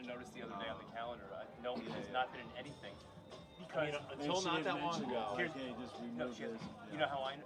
of noticed the other day on the calendar. No, it has not been in anything. Because until not that long ago, here's, okay, just remove no, this. You know how I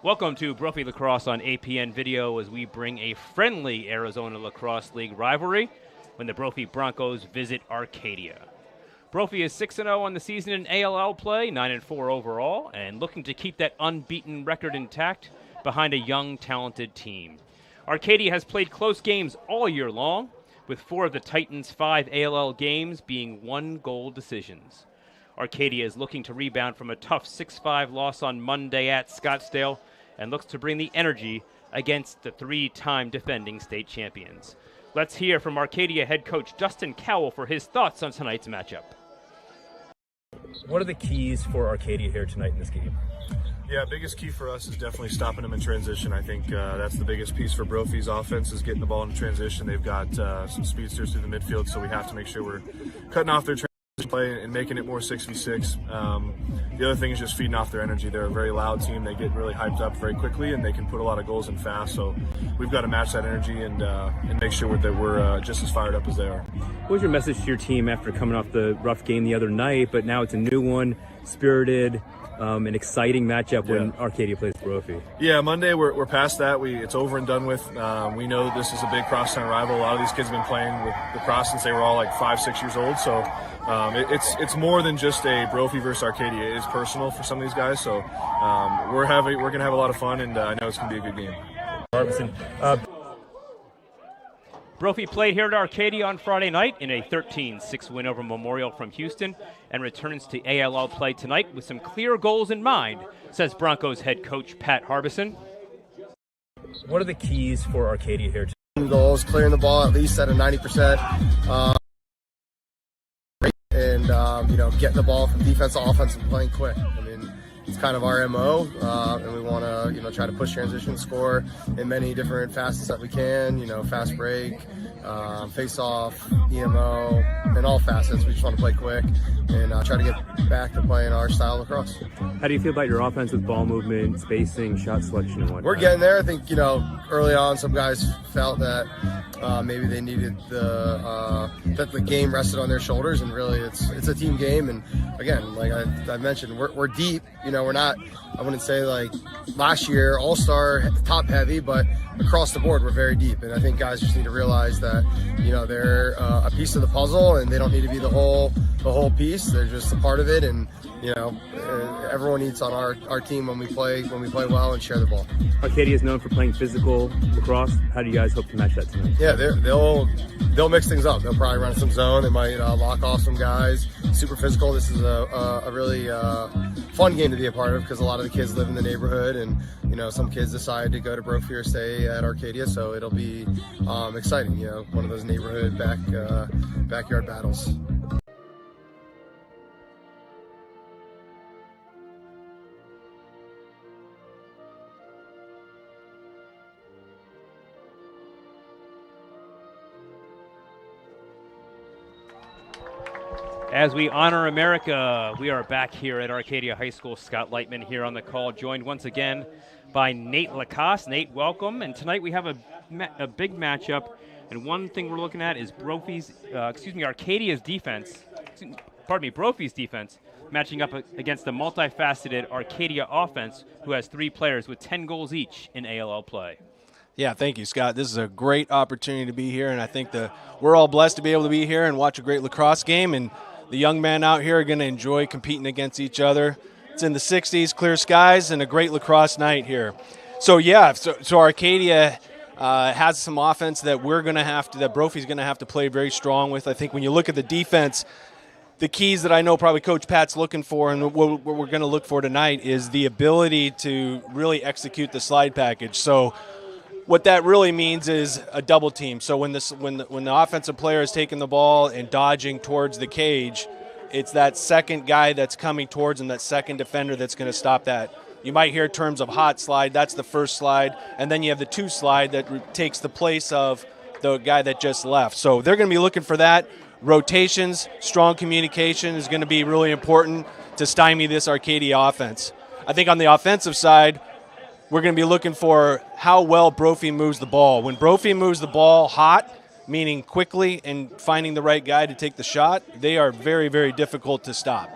Welcome to Brophy Lacrosse on APN Video as we bring a friendly Arizona Lacrosse League rivalry when the Brophy Broncos visit Arcadia. Brophy is 6-0 on the season in ALL play, 9-4 overall, and looking to keep that unbeaten record intact behind a young, talented team. Arcadia has played close games all year long, with 4 of the Titans' 5 ALL games being one-goal decisions. Arcadia is looking to rebound from a tough 6-5 loss on Monday at Scottsdale and looks to bring the energy against the 3-time defending state champions. Let's hear from Arcadia head coach Dustin Cowell for his thoughts on tonight's matchup. What are the keys for Arcadia here tonight in this game? Yeah, biggest key for us is definitely stopping them in transition. I think that's the biggest piece for Brophy's offense is getting the ball in transition. They've got some speedsters through the midfield, so we have to make sure we're cutting off their transition play and making it more 6v6. The other thing is just feeding off their energy. They're a very loud team. They get really hyped up very quickly, and they can put a lot of goals in fast. So we've got to match that energy and make sure that we're just as fired up as they are. What was your message to your team after coming off the rough game the other night, but now it's a new one, spirited, an exciting matchup when Arcadia plays Brophy? Yeah, Monday we're past that. It's over and done with. We know that this is a big crosstown rival. A lot of these kids have been playing with lacrosse since they were all like 5-6 years old. So it's more than just a Brophy versus Arcadia. It is personal for some of these guys. So we're gonna have a lot of fun, and I know it's gonna be a good game. Brophy played here at Arcadia on Friday night in a 13-6 win over Memorial from Houston and returns to ALL play tonight with some clear goals in mind, says Broncos head coach Pat Harbison. What are the keys for Arcadia here tonight? Goals, clearing the ball at least at a 90%, and getting the ball from defense to offense and playing quick. I mean, it's kind of our MO, and we want to, try to push transition, score in many different facets that we can. Fast break, face off, EMO, in all facets. We just want to play quick and try to get back to playing our style of lacrosse. How do you feel about your offense with ball movement, spacing, shot selection, and whatnot? We're getting there. I think early on some guys felt that maybe they needed that the game rested on their shoulders, and really it's a team game. And again, like I mentioned, we're deep. We're not, I wouldn't say like last year all-star top heavy, but across the board we're very deep. And I think guys just need to realize that they're a piece of the puzzle, and they don't need to be the whole piece. They're just a part of it, and everyone eats on our team when we play well and share the ball. Arcadia is known for playing physical lacrosse. How do you guys hope to match that tonight? Yeah, they'll mix things up. They'll probably run some zone. They might lock off some guys. Super physical. This is a really fun game to be a part of because a lot of the kids live in the neighborhood, and some kids decide to go to Brophy or stay at Arcadia, so it'll be exciting. One of those neighborhood backyard battles. As we honor America, we are back here at Arcadia High School. Scott Lightman here on the call, joined once again by Nate Lacoste. Nate, welcome. And tonight we have a big matchup, and one thing we're looking at is Arcadia's defense. Brophy's defense matching up against the multifaceted Arcadia offense, who has 3 players with 10 goals each in ALL play. Yeah, thank you, Scott. This is a great opportunity to be here, and I think we're all blessed to be able to be here and watch a great lacrosse game. And the young men out here are going to enjoy competing against each other. It's in the 60s, clear skies, and a great lacrosse night here. So Arcadia has some offense that that Brophy's going to have to play very strong with. I think when you look at the defense, the keys that I know probably Coach Pat's looking for and what we're going to look for tonight is the ability to really execute the slide package. So what that really means is a double team. So when the offensive player is taking the ball and dodging towards the cage, it's that second guy that's coming towards him, that second defender that's going to stop that. You might hear terms of hot slide. That's the first slide. And then you have the 2 slide that takes the place of the guy that just left. So they're going to be looking for that. Rotations, strong communication is going to be really important to stymie this Arcadia offense. I think on the offensive side, we're going to be looking for how well Brophy moves the ball. When Brophy moves the ball hot, meaning quickly and finding the right guy to take the shot, they are very, very difficult to stop.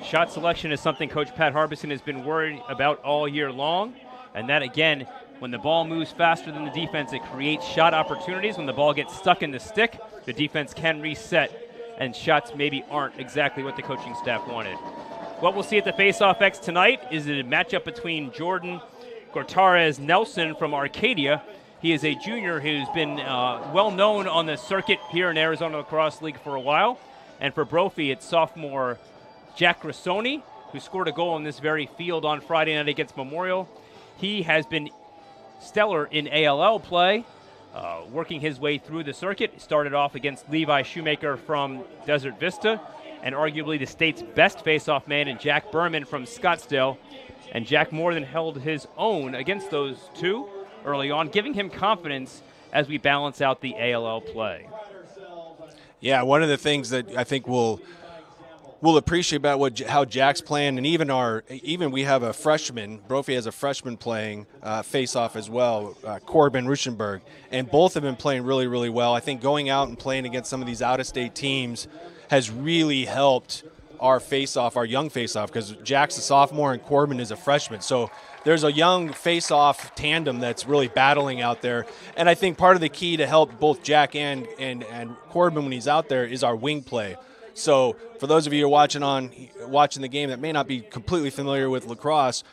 Shot selection is something Coach Pat Harbison has been worried about all year long, and that, again, when the ball moves faster than the defense, it creates shot opportunities. When the ball gets stuck in the stick, the defense can reset, and shots maybe aren't exactly what the coaching staff wanted. What we'll see at the Face-Off X tonight is a matchup between Jordan Gortarez-Nelson from Arcadia. He is a junior who's been well known on the circuit here in Arizona Lacrosse League for a while. And for Brophy, it's sophomore Jack Grassoni, who scored a goal on this very field on Friday night against Memorial. He has been stellar in ALL play, working his way through the circuit. Started off against Levi Shoemaker from Desert Vista, and arguably the state's best face-off man in Jack Berman from Scottsdale. And Jack more than held his own against those two early on, giving him confidence as we balance out the ALL play. Yeah, one of the things that I think we'll appreciate about how Jack's playing, and even we have a freshman, Brophy has a freshman playing face-off as well, Corbin Ruschenberg, and both have been playing really, really well. I think going out and playing against some of these out-of-state teams has really helped our face-off, our young face-off, because Jack's a sophomore and Corbin is a freshman. So there's a young face-off tandem that's really battling out there. And I think part of the key to help both Jack and Corbin when he's out there is our wing play. So for those of you who are watching the game that may not be completely familiar with lacrosse,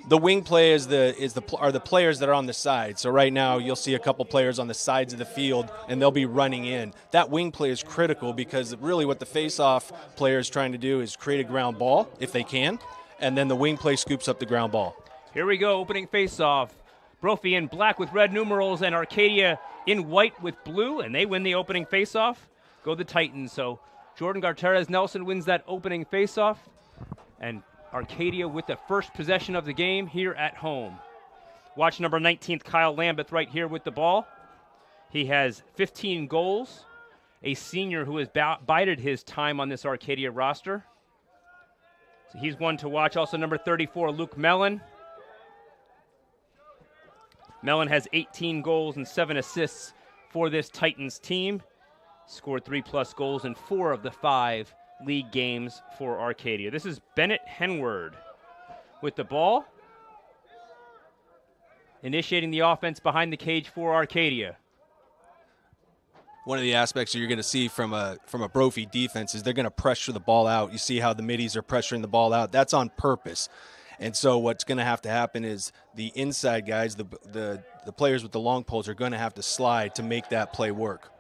the wing play are the players that are on the side. So right now you'll see a couple players on the sides of the field, and they'll be running in. That wing play is critical because really what the face-off player is trying to do is create a ground ball if they can, and then the wing play scoops up the ground ball. Here we go, opening face-off. Brophy in black with red numerals and Arcadia in white with blue, and they win the opening face-off. Go the Titans. So Jordan Gortarez-Nelson wins that opening face-off, and Arcadia with the first possession of the game here at home. Watch number 19, Kyle Lambeth, right here with the ball. He has 15 goals, a senior who has bided his time on this Arcadia roster. So he's one to watch. Also number 34, Luke Mellon. Mellon has 18 goals and 7 assists for this Titans team. Scored 3+ goals in 4 of the 5 league games for Arcadia. This is Bennett Henward with the ball, initiating the offense behind the cage for Arcadia. One of the aspects that you're going to see from a Brophy defense is they're going to pressure the ball out. You see how the middies are pressuring the ball out. That's on purpose. And so what's going to have to happen is the inside guys, the players with the long poles, are going to have to slide to make that play work.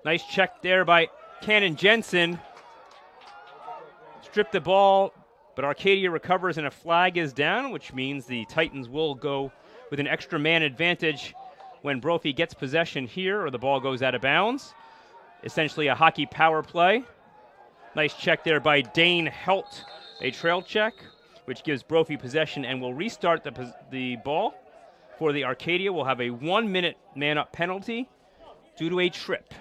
Nice check there by Cannon Jensen. Stripped the ball, but Arcadia recovers and a flag is down, which means the Titans will go with an extra man advantage when Brophy gets possession here or the ball goes out of bounds. Essentially a hockey power play. Nice check there by Dane Helt, a trail check, which gives Brophy possession and will restart the ball for the Arcadia. We'll have a 1-minute man-up penalty due to a trip.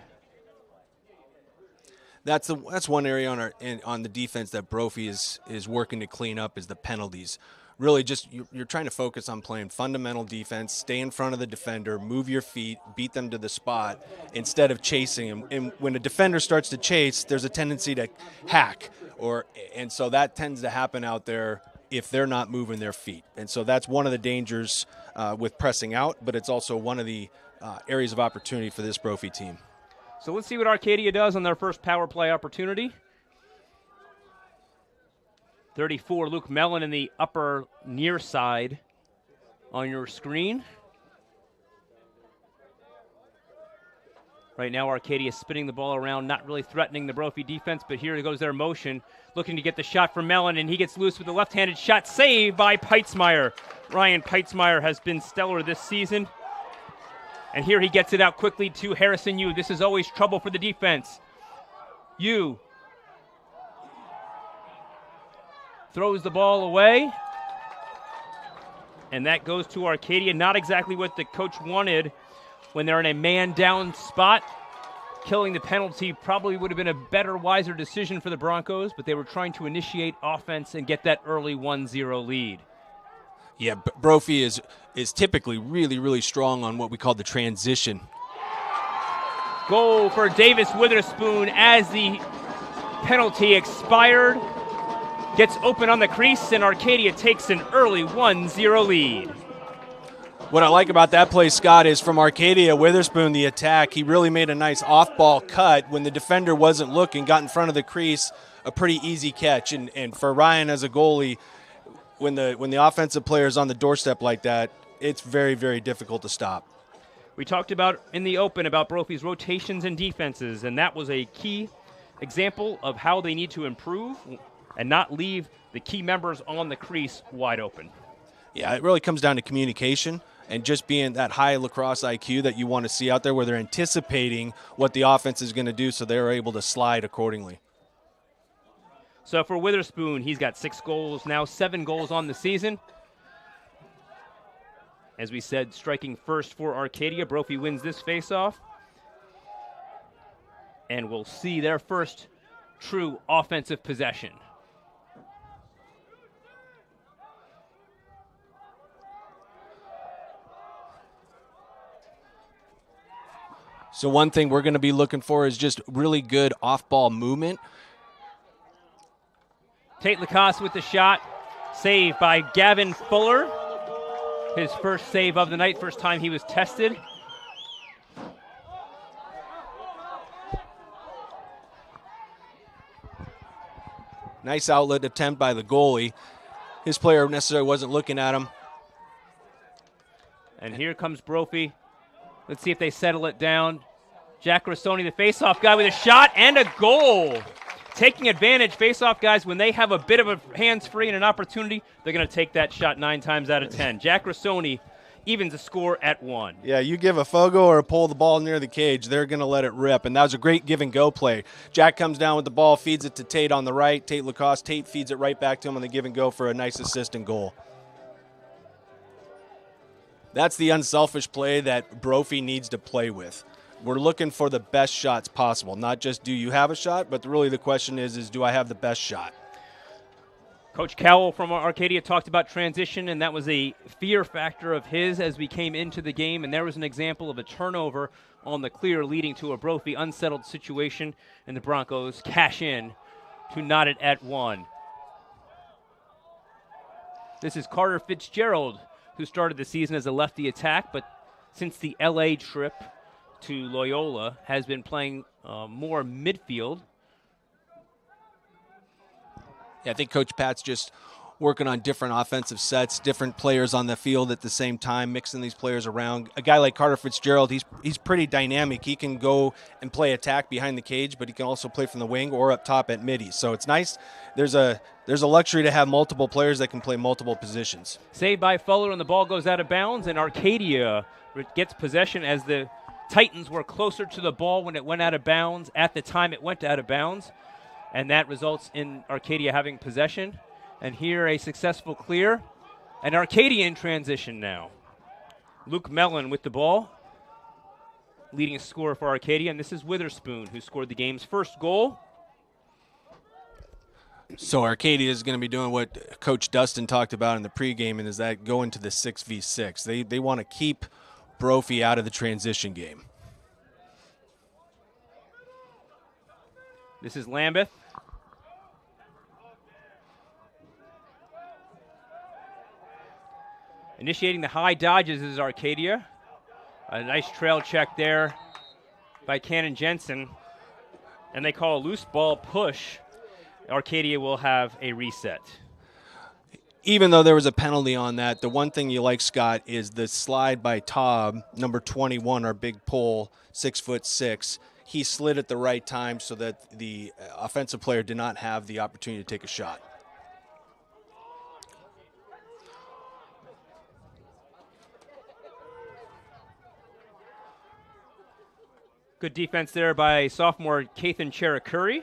That's one area on the defense that Brophy is working to clean up, is the penalties. Really just you're trying to focus on playing fundamental defense, stay in front of the defender, move your feet, beat them to the spot instead of chasing them. And when a defender starts to chase, there's a tendency to hack, and so that tends to happen out there if they're not moving their feet. And so that's one of the dangers with pressing out, but it's also one of the areas of opportunity for this Brophy team. So let's see what Arcadia does on their first power play opportunity. 34, Luke Mellon in the upper near side on your screen. Right now, Arcadia spinning the ball around, not really threatening the Brophy defense, but here goes their motion, looking to get the shot from Mellon, and he gets loose with the left-handed shot, saved by Peitzmeyer. Ryan Peitzmeyer has been stellar this season. And here he gets it out quickly to Harrison Yu. This is always trouble for the defense. Yu throws the ball away. And that goes to Arcadia. Not exactly what the coach wanted when they're in a man-down spot. Killing the penalty probably would have been a better, wiser decision for the Broncos, but they were trying to initiate offense and get that early 1-0 lead. Yeah, Brophy is typically really, really strong on what we call the transition. Goal for Davis Witherspoon as the penalty expired. gets open on the crease, and Arcadia takes an early 1-0 lead. What I like about that play, Scott, is from Arcadia, Witherspoon, the attack, he really made a nice off-ball cut when the defender wasn't looking, got in front of the crease, a pretty easy catch. And for Ryan as a goalie, when the offensive player is on the doorstep like that, it's very, very difficult to stop. We talked about in the open about Brophy's rotations and defenses, and that was a key example of how they need to improve and not leave the key members on the crease wide open. Yeah, it really comes down to communication and just being that high lacrosse IQ that you want to see out there where they're anticipating what the offense is going to do so they're able to slide accordingly. So for Witherspoon, he's got 6 goals now, 7 goals on the season. As we said, striking first for Arcadia. Brophy wins this faceoff. And we'll see their first true offensive possession. So one thing we're going to be looking for is just really good off-ball movement. Tate Lacoste with the shot. Saved by Gavin Fuller. His first save of the night, first time he was tested. Nice outlet attempt by the goalie. His player necessarily wasn't looking at him. And here comes Brophy. Let's see if they settle it down. Jack Rossoni, the faceoff guy, with a shot and a goal. Taking advantage, faceoff guys, when they have a bit of a hands free and an opportunity, they're going to take that shot 9 times out of 10. Jack Rossoni evens the score at 1. Yeah, you give a Fogo or pull the ball near the cage, they're going to let it rip. And that was a great give-and-go play. Jack comes down with the ball, feeds it to Tate on the right. Tate Lacoste, Tate feeds it right back to him on the give-and-go for a nice assist and goal. That's the unselfish play that Brophy needs to play with. We're looking for the best shots possible, not just do you have a shot, but really the question is do I have the best shot? Coach Cowell from Arcadia talked about transition, and that was a fear factor of his as we came into the game, and there was an example of a turnover on the clear leading to a Brophy unsettled situation, and the Broncos cash in to knot it at 1. This is Carter Fitzgerald, who started the season as a lefty attack, but since the LA trip to Loyola has been playing more midfield. Yeah, I think Coach Pat's just working on different offensive sets, different players on the field at the same time, mixing these players around. A guy like Carter Fitzgerald, he's pretty dynamic. He can go and play attack behind the cage, but he can also play from the wing or up top at midi. So it's nice. There's a luxury to have multiple players that can play multiple positions. Saved by Fuller, and the ball goes out of bounds, and Arcadia gets possession as the Titans were closer to the ball when it went out of bounds at the time it went out of bounds, and that results in Arcadia having possession. And here a successful clear, and Arcadia in transition now. Luke Mellon with the ball, leading scorer for Arcadia, and this is Witherspoon, who scored the game's first goal. So Arcadia is going to be doing what Coach Dustin talked about in the pregame, and is that going to the 6v6. They want to keep Brophy out of the transition game. This is Lambeth. Initiating the high dodges is Arcadia. A nice trail check there by Cannon Jensen. And they call a loose ball push. Arcadia will have a reset. Even though there was a penalty on that, the one thing you like, Scott, is the slide by Taub, number 21, our big pole, 6'6". He slid at the right time so that the offensive player did not have the opportunity to take a shot. Good defense there by sophomore Kathan Cherakuri.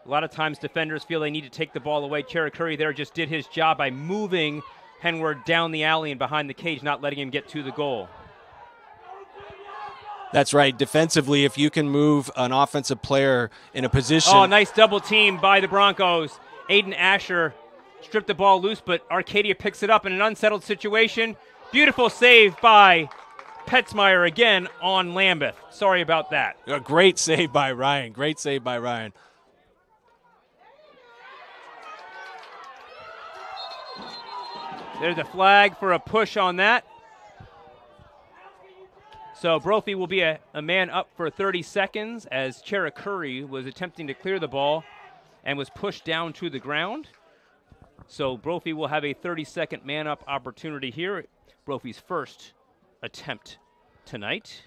A lot of times defenders feel they need to take the ball away. Cherakuri there just did his job by moving Henward down the alley and behind the cage, not letting him get to the goal. That's right. Defensively, if you can move an offensive player in a position. Oh, nice double team by the Broncos. Aiden Asher stripped the ball loose, but Arcadia picks it up in an unsettled situation. Beautiful save by Petzmeyer again on Lambeth. Sorry about that. A great save by Ryan. Great save by Ryan. There's a flag for a push on that. So Brophy will be a man up for 30 seconds as Cherukuri was attempting to clear the ball and was pushed down to the ground. So Brophy will have a 30-second man-up opportunity here. Brophy's first attempt tonight.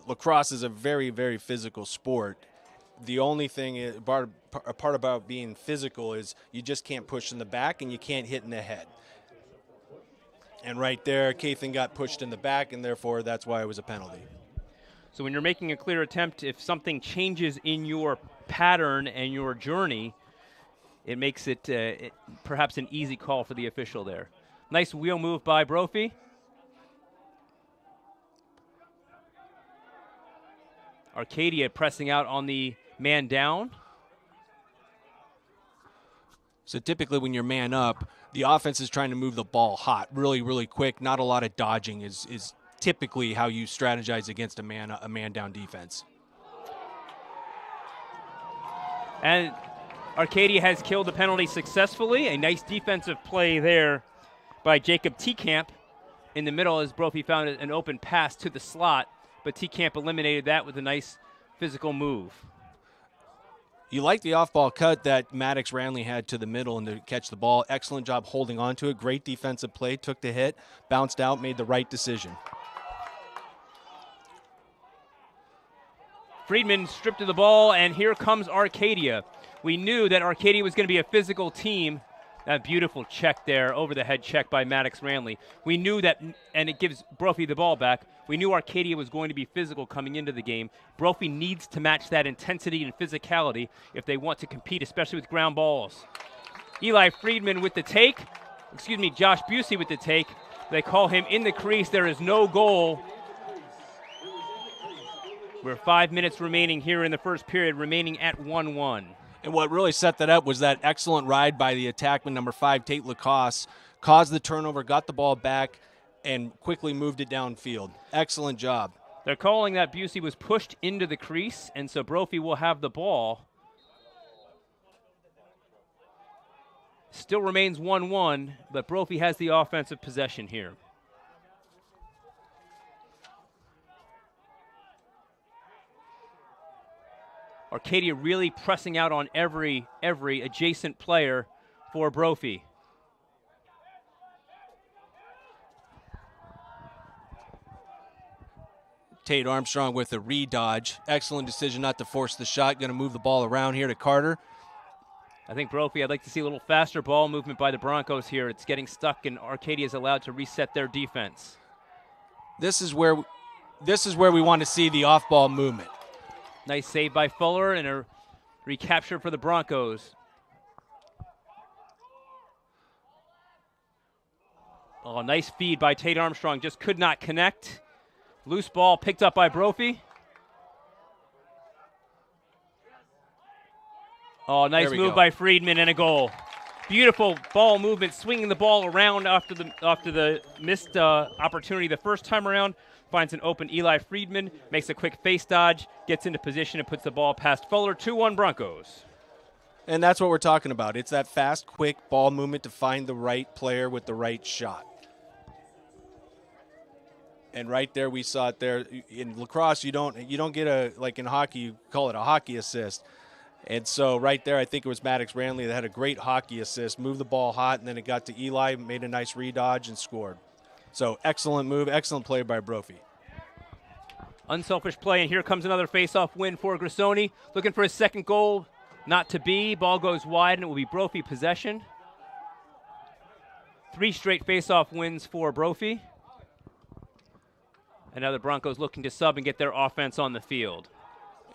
Lacrosse is a very, very physical sport. The only thing, a part about being physical is you just can't push in the back and you can't hit in the head. And right there, Kathan got pushed in the back, and therefore that's why it was a penalty. So when you're making a clear attempt, if something changes in your pattern and your journey, it makes it perhaps an easy call for the official there. Nice wheel move by Brophy. Arcadia pressing out on the man down. So typically when you're man up, the offense is trying to move the ball hot, really, really quick. Not a lot of dodging is typically how you strategize against a man down defense. And Arcadia has killed the penalty successfully. A nice defensive play there by Jacob T-Camp in the middle as Brophy found an open pass to the slot, but T-Camp eliminated that with a nice physical move. You like the off-ball cut that Maddox Ranley had to the middle and to catch the ball. Excellent job holding on to it. Great defensive play. Took the hit, bounced out, made the right decision. Friedman stripped of the ball, and here comes Arcadia. We knew that Arcadia was going to be a physical team. That beautiful check there, over-the-head check by Maddox Ranley. We knew that, and it gives Brophy the ball back. We knew Arcadia was going to be physical coming into the game. Brophy needs to match that intensity and physicality if they want to compete, especially with ground balls. Eli Friedman with the take. Josh Busey with the take. They call him in the crease. There is no goal. We're 5 minutes remaining here in the first period, remaining at 1-1. And what really set that up was that excellent ride by the attackman, number 5, Tate Lacrosse, caused the turnover, got the ball back, and quickly moved it downfield. Excellent job. They're calling that Busey was pushed into the crease, and so Brophy will have the ball. Still remains 1-1, but Brophy has the offensive possession here. Arcadia really pressing out on every adjacent player for Brophy. Tate Armstrong with a re-dodge. Excellent decision not to force the shot. Going to move the ball around here to Carter. I think Brophy, I'd like to see a little faster ball movement by the Broncos here. It's getting stuck, and Arcadia is allowed to reset their defense. This is where we want to see the off-ball movement. Nice save by Fuller and a recapture for the Broncos. Oh, nice feed by Tate Armstrong. Just could not connect. Loose ball picked up by Brophy. Oh, nice move by Friedman and a goal. Beautiful ball movement, swinging the ball around after the missed opportunity the first time around. Finds an open Eli Friedman, makes a quick face dodge, gets into position and puts the ball past Fuller. 2-1 Broncos. And that's what we're talking about. It's that fast, quick ball movement to find the right player with the right shot. And right there, we saw it there. In lacrosse, you don't get a, like in hockey, you call it a hockey assist. And so right there, I think it was Maddox Ranley that had a great hockey assist, moved the ball hot, and then it got to Eli, made a nice re-dodge and scored. So excellent move, excellent play by Brophy. Unselfish play, and here comes another face-off win for Grissoni. Looking for his second goal, not to be. Ball goes wide, and it will be Brophy possession. 3 straight face-off wins for Brophy. And now the Broncos looking to sub and get their offense on the field.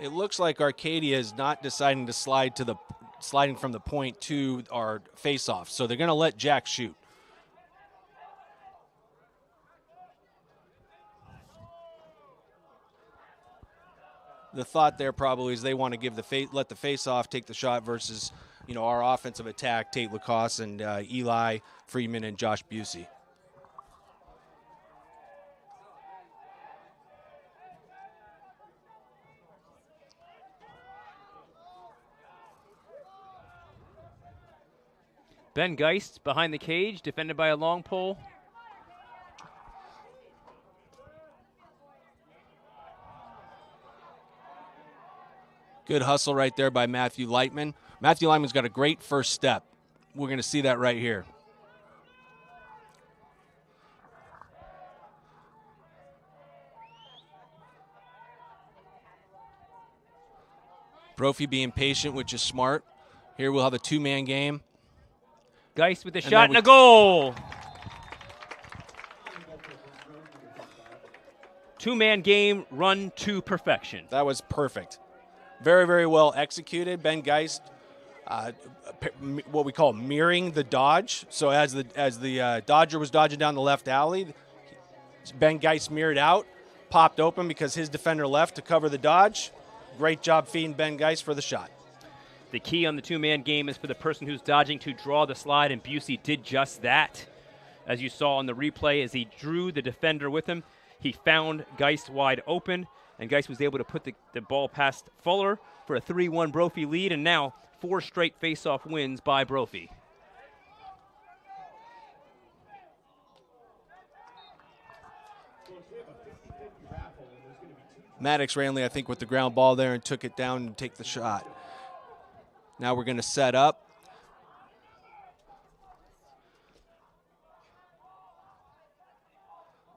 It looks like Arcadia is not deciding to sliding from the point to our face-off, so they're going to let Jack shoot. The thought there probably is they want to give let the face-off take the shot versus, our offensive attack, Tate Lacrosse and Eli Friedman and Josh Busey. Ben Geist behind the cage, defended by a long pole. Good hustle right there by Matthew Lightman. Matthew Lightman's got a great first step. We're going to see that right here. Brophy being patient, which is smart. Here we'll have a two-man game. Geist with the shot and a goal. Two-man game run to perfection. That was perfect. Very, very well executed. Ben Geist, what we call mirroring the dodge. So as the Dodger was dodging down the left alley, Ben Geist mirrored out, popped open because his defender left to cover the dodge. Great job feeding Ben Geist for the shot. The key on the two-man game is for the person who's dodging to draw the slide, and Busey did just that. As you saw on the replay, as he drew the defender with him, he found Geist wide open, and Geist was able to put the ball past Fuller for a 3-1 Brophy lead, and now 4 straight face-off wins by Brophy. Maddox Ranley, I think, with the ground ball there and took it down and take the shot. Now we're going to set up.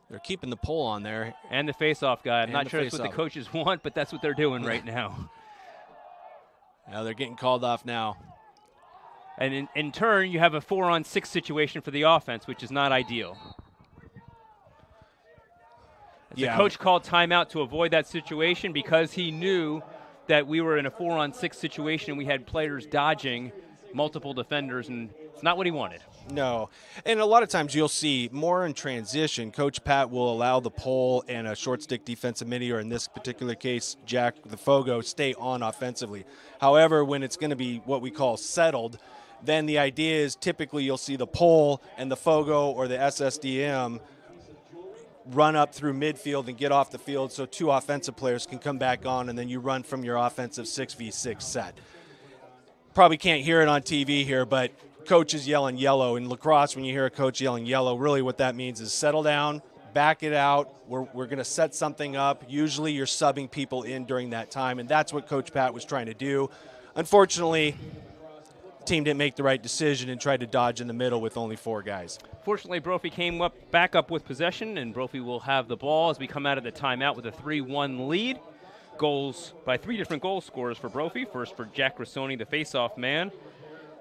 They're keeping the pole on there. And the face-off guy. I'm not sure that's what the coaches want, but that's what they're doing right now. Now they're getting called off now. And in turn, you have a 4-on-6 situation for the offense, which is not ideal. The coach called timeout to avoid that situation because he knew that we were in a 4-on-6 situation and we had players dodging multiple defenders, and it's not what he wanted. No. And a lot of times you'll see more in transition, Coach Pat will allow the pole and a short stick defensive midi, or in this particular case, Jack the Fogo, stay on offensively. However, when it's going to be what we call settled, then the idea is typically you'll see the pole and the Fogo or the SSDM run up through midfield and get off the field so 2 offensive players can come back on, and then you run from your offensive 6v6 set. Probably can't hear it on TV here, but coach is yelling yellow. In lacrosse, when you hear a coach yelling yellow, really what that means is settle down, back it out. We're going to set something up. Usually you're subbing people in during that time, and that's what Coach Pat was trying to do. Unfortunately, the team didn't make the right decision and tried to dodge in the middle with only 4 guys. Fortunately, Brophy came back up with possession, and Brophy will have the ball as we come out of the timeout with a 3-1 lead. Goals by 3 different goal scorers for Brophy. First for Jack Rossoni, the face-off man.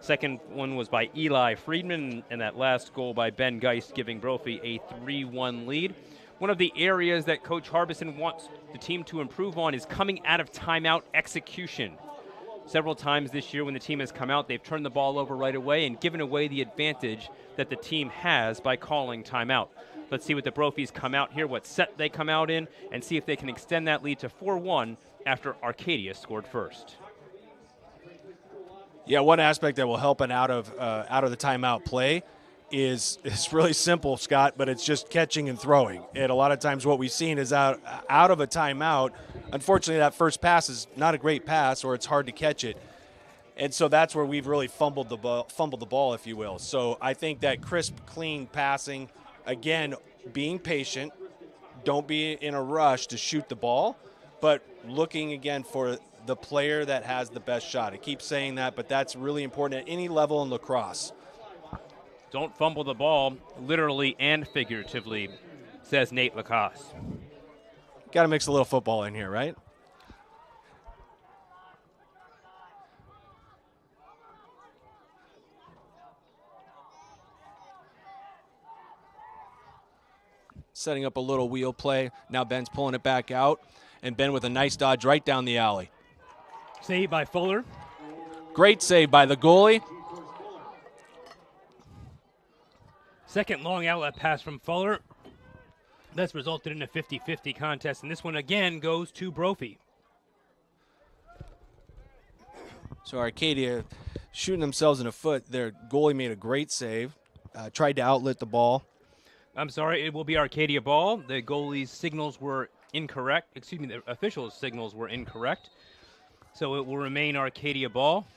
Second one was by Eli Friedman, and that last goal by Ben Geist, giving Brophy a 3-1 lead. One of the areas that Coach Harbison wants the team to improve on is coming out of timeout execution. Several times this year when the team has come out, they've turned the ball over right away and given away the advantage that the team has by calling timeout. Let's see what the Brophies come out here, what set they come out in, and see if they can extend that lead to 4-1 after Arcadia scored first. Yeah, one aspect that will help an out of the timeout play is really simple, Scott, but it's just catching and throwing. And a lot of times what we've seen is out of a timeout, unfortunately that first pass is not a great pass, or it's hard to catch it. And so that's where we've really fumbled the ball, if you will. So I think that crisp, clean passing, again, being patient, don't be in a rush to shoot the ball, but looking again for the player that has the best shot. I keep saying that, but that's really important at any level in lacrosse. Don't fumble the ball, literally and figuratively, says Nate Lacoste. Got to mix a little football in here, right? Setting up a little wheel play. Now Ben's pulling it back out, and Ben with a nice dodge right down the alley. Save by Fuller. Great save by the goalie. Second long outlet pass from Fuller. That's resulted in a 50-50 contest, and this one again goes to Brophy. So Arcadia shooting themselves in the foot. Their goalie made a great save, tried to outlet the ball. I'm sorry, it will be Arcadia ball. The goalie's signals were incorrect. Excuse me, the officials' signals were incorrect. So it will remain Arcadia ball.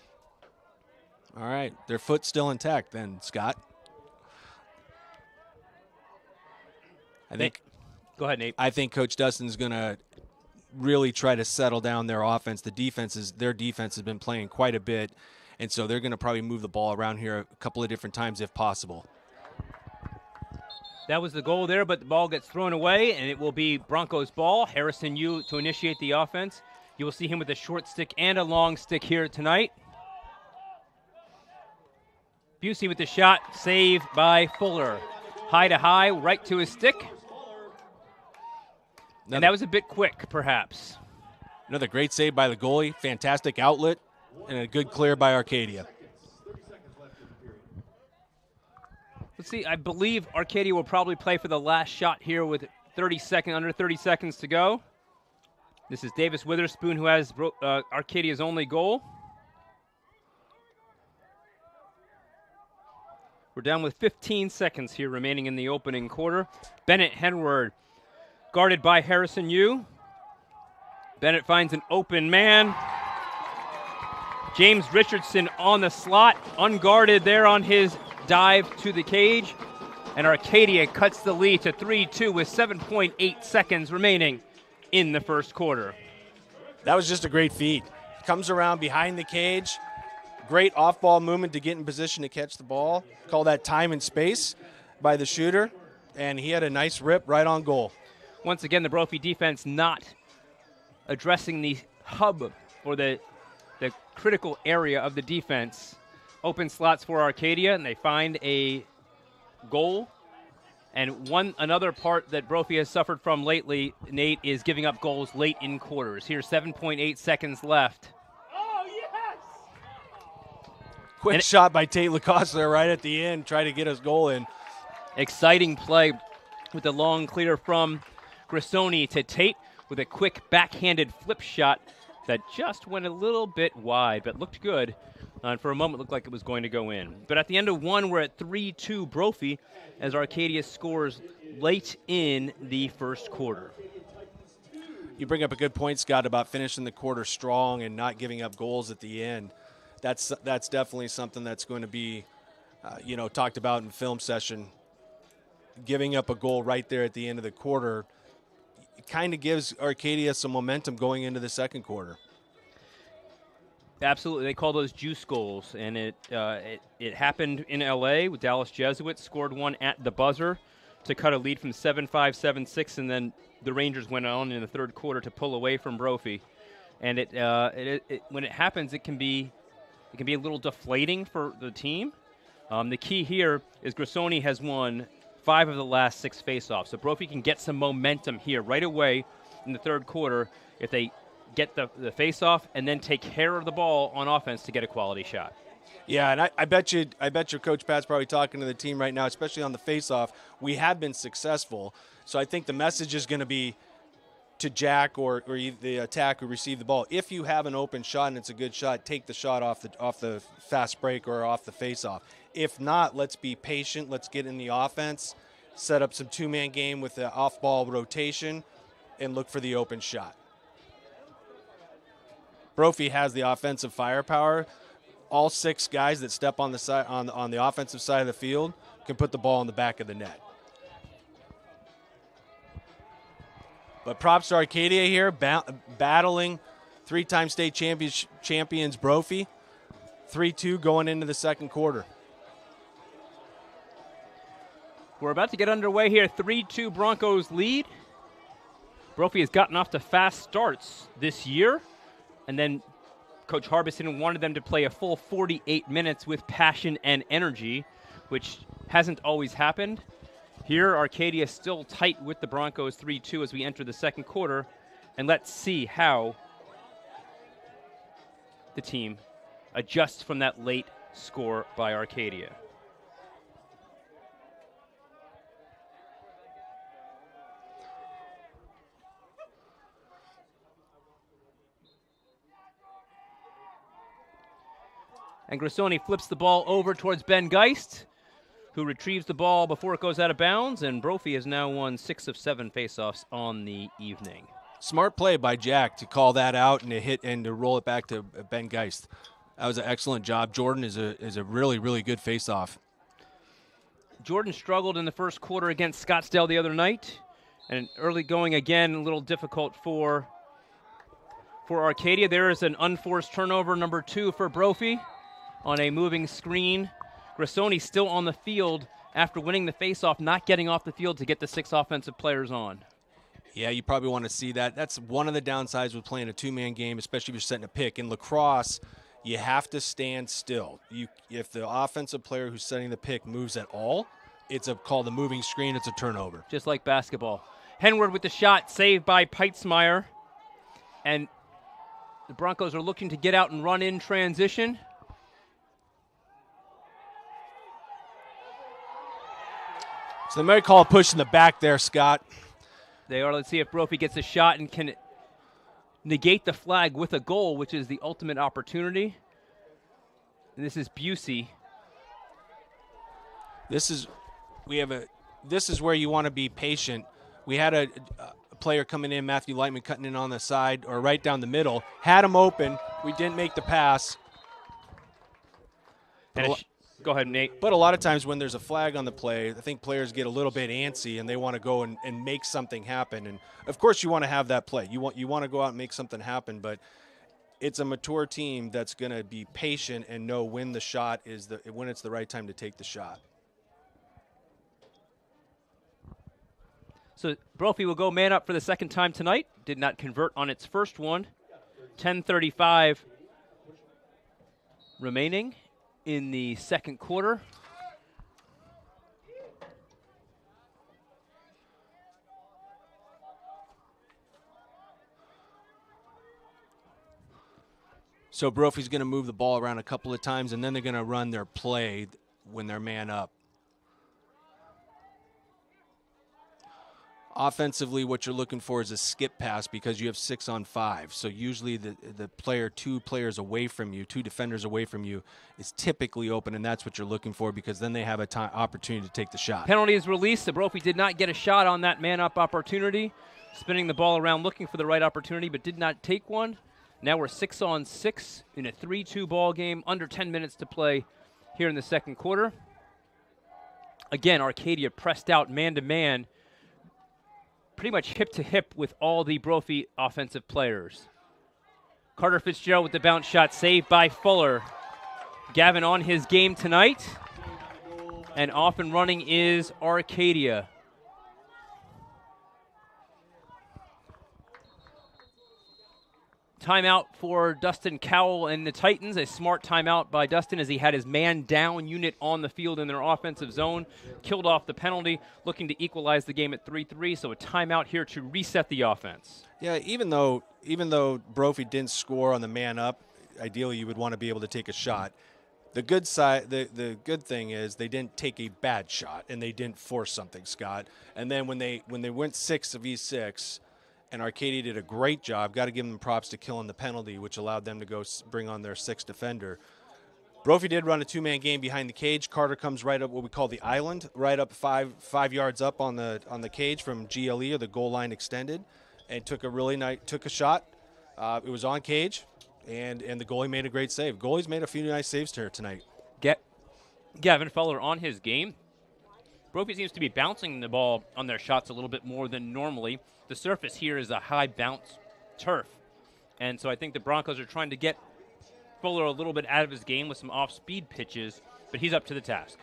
All right, their foot's still intact then, Scott. Go ahead, Nate. I think Coach Dustin's going to really try to settle down their offense. Their defense has been playing quite a bit, and so they're going to probably move the ball around here a couple of different times if possible. That was the goal there, but the ball gets thrown away, and it will be Broncos ball. Harrison Yu to initiate the offense. You will see him with a short stick and a long stick here tonight. Busey with the shot, saved by Fuller. High to high, right to his stick. And that was a bit quick, perhaps. Another great save by the goalie. Fantastic outlet, and a good clear by Arcadia. Let's see, I believe Arcadia will probably play for the last shot here with under 30 seconds to go. This is Davis Witherspoon, who has Arcadia's only goal. We're down with 15 seconds here remaining in the opening quarter. Bennett Henward, guarded by Harrison Yu. Bennett finds an open man. James Richardson on the slot, unguarded there on his dive to the cage. And Arcadia cuts the lead to 3-2 with 7.8 seconds remaining in the first quarter. That was just a great feed. Comes around behind the cage. Great off-ball movement to get in position to catch the ball. Call that time and space by the shooter. And he had a nice rip right on goal. Once again, the Brophy defense not addressing the hub or the critical area of the defense. Open slots for Arcadia, and they find a goal. And another part that Brophy has suffered from lately, Nate, is giving up goals late in quarters. Here's 7.8 seconds left. Quick shot by Tate Lacoste there right at the end, try to get his goal in. Exciting play with the long clear from Grissoni to Tate with a quick backhanded flip shot that just went a little bit wide, but looked good. And for a moment, looked like it was going to go in. But at the end of one, we're at 3-2 Brophy as Arcadia scores late in the first quarter. You bring up a good point, Scott, about finishing the quarter strong and not giving up goals at the end. That's definitely something that's going to be, talked about in film session. Giving up a goal right there at the end of the quarter kind of gives Arcadia some momentum going into the second quarter. Absolutely, they call those juice goals, and it happened in L.A. with Dallas Jesuits, scored one at the buzzer to cut a lead from 7-5, 7-6, and then the Rangers went on in the third quarter to pull away from Brophy. And when it happens, it can be a little deflating for the team. The key here is Grissoni has won 5 of the last 6 faceoffs. So Brophy can get some momentum here right away in the third quarter if they get the faceoff and then take care of the ball on offense to get a quality shot. Yeah, and I bet you Coach Pat's probably talking to the team right now, especially on the faceoff. We have been successful. So I think the message is going to be to Jack or the attack who received the ball. If you have an open shot and it's a good shot, take the shot off the fast break or off the faceoff. If not, let's be patient. Let's get in the offense, set up some two-man game with the off-ball rotation, and look for the open shot. Brophy has the offensive firepower. All 6 guys that step on the side on the offensive side of the field can put the ball in the back of the net. But props to Arcadia here, battling 3-time state champions Brophy. 3-2 going into the second quarter. We're about to get underway here. 3-2 Broncos lead. Brophy has gotten off to fast starts this year. And then Coach Harbison wanted them to play a full 48 minutes with passion and energy, which hasn't always happened. Here, Arcadia still tight with the Broncos 3-2 as we enter the second quarter. And let's see how the team adjusts from that late score by Arcadia. And Grissoni flips the ball over towards Ben Geist, who retrieves the ball before it goes out of bounds, and Brophy has now won 6 of 7 faceoffs on the evening. Smart play by Jack to call that out and to hit and to roll it back to Ben Geist. That was an excellent job. Jordan is a really, really good face-off. Jordan struggled in the first quarter against Scottsdale the other night. And early going again, a little difficult for Arcadia. There is an unforced turnover, number 2 for Brophy on a moving screen. Grassoni still on the field after winning the faceoff, not getting off the field to get the 6 offensive players on. Yeah, you probably want to see that. That's one of the downsides with playing a 2-man game, especially if you're setting a pick. In lacrosse, you have to stand still. If the offensive player who's setting the pick moves at all, it's called a moving screen. It's a turnover. Just like basketball. Henward with the shot, saved by Peitzmeyer. And the Broncos are looking to get out and run in transition. So they might call a push in the back there, Scott. They are. Let's see if Brophy gets a shot and can negate the flag with a goal, which is the ultimate opportunity. And this is Busey. This is where you want to be patient. We had a player coming in, Matthew Lightman, cutting in on the side or right down the middle. Had him open. We didn't make the pass. Go ahead, Nate. But a lot of times when there's a flag on the play, I think players get a little bit antsy and they want to go and make something happen. And, of course, you want to have that play. You want to go out and make something happen, but it's a mature team that's going to be patient and know when the shot is when it's the right time to take the shot. So Brophy will go man up for the second time tonight. Did not convert on its first one. 10:35 remaining in the second quarter. So Brophy's going to move the ball around a couple of times, and then they're going to run their play when they're man up. Offensively, what you're looking for is a skip pass because you have 6 on 5. So usually the player 2 players away from you, 2 defenders away from you, is typically open, and that's what you're looking for because then they have an opportunity to take the shot. Penalty is released. The Brophy did not get a shot on that man-up opportunity. Spinning the ball around looking for the right opportunity, but did not take one. Now we're 6 on 6 in a 3-2 ball game, under 10 minutes to play here in the second quarter. Again, Arcadia pressed out man-to-man, pretty much hip-to-hip with all the Brophy offensive players. Carter Fitzgerald with the bounce shot, saved by Fuller. Gavin on his game tonight. And off and running is Arcadia. Timeout for Dustin Cowell and the Titans. A smart timeout by Dustin as he had his man-down unit on the field in their offensive zone. Killed off the penalty, looking to equalize the game at 3-3. So a timeout here to reset the offense. Yeah, even though Brophy didn't score on the man-up, ideally you would want to be able to take a shot. The good side, the good thing is they didn't take a bad shot and they didn't force something, Scott. And then when they went 6 v 6. And Arcadia did a great job. Got to give them props to killing the penalty, which allowed them to go bring on their 6th defender. Brophy did run a 2-man game behind the cage. Carter comes right up what we call the island, right up five yards up on the cage from GLE, or the goal line extended, and took a shot. It was on cage, and the goalie made a great save. Goalie's made a few nice saves here tonight. Gavin Fuller on his game. Brophy seems to be bouncing the ball on their shots a little bit more than normally. The surface here is a high bounce turf. And so I think the Broncos are trying to get Fuller a little bit out of his game with some off-speed pitches, but he's up to the task.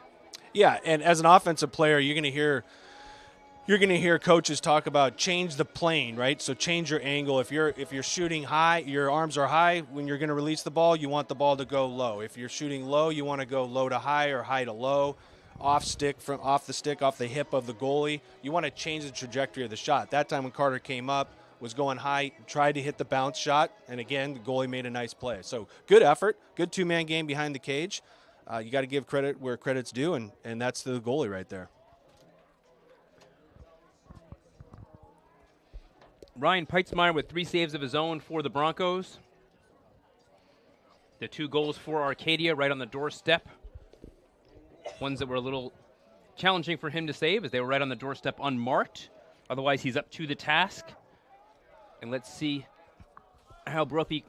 Yeah, and as an offensive player, you're going to hear coaches talk about change the plane, right? So change your angle. If you're shooting high, your arms are high. When you're going to release the ball, you want the ball to go low. If you're shooting low, you want to go low to high or high to low. Off the hip of the goalie. You want to change the trajectory of the shot. That time when Carter came up, was going high, tried to hit the bounce shot, and again, the goalie made a nice play. So good effort, good 2-man game behind the cage. You got to give credit where credit's due, and that's the goalie right there. Ryan Peitzmeyer with 3 saves of his own for the Broncos. The 2 goals for Arcadia right on the doorstep. Ones that were a little challenging for him to save as they were right on the doorstep unmarked. Otherwise, he's up to the task. And let's see how Brophy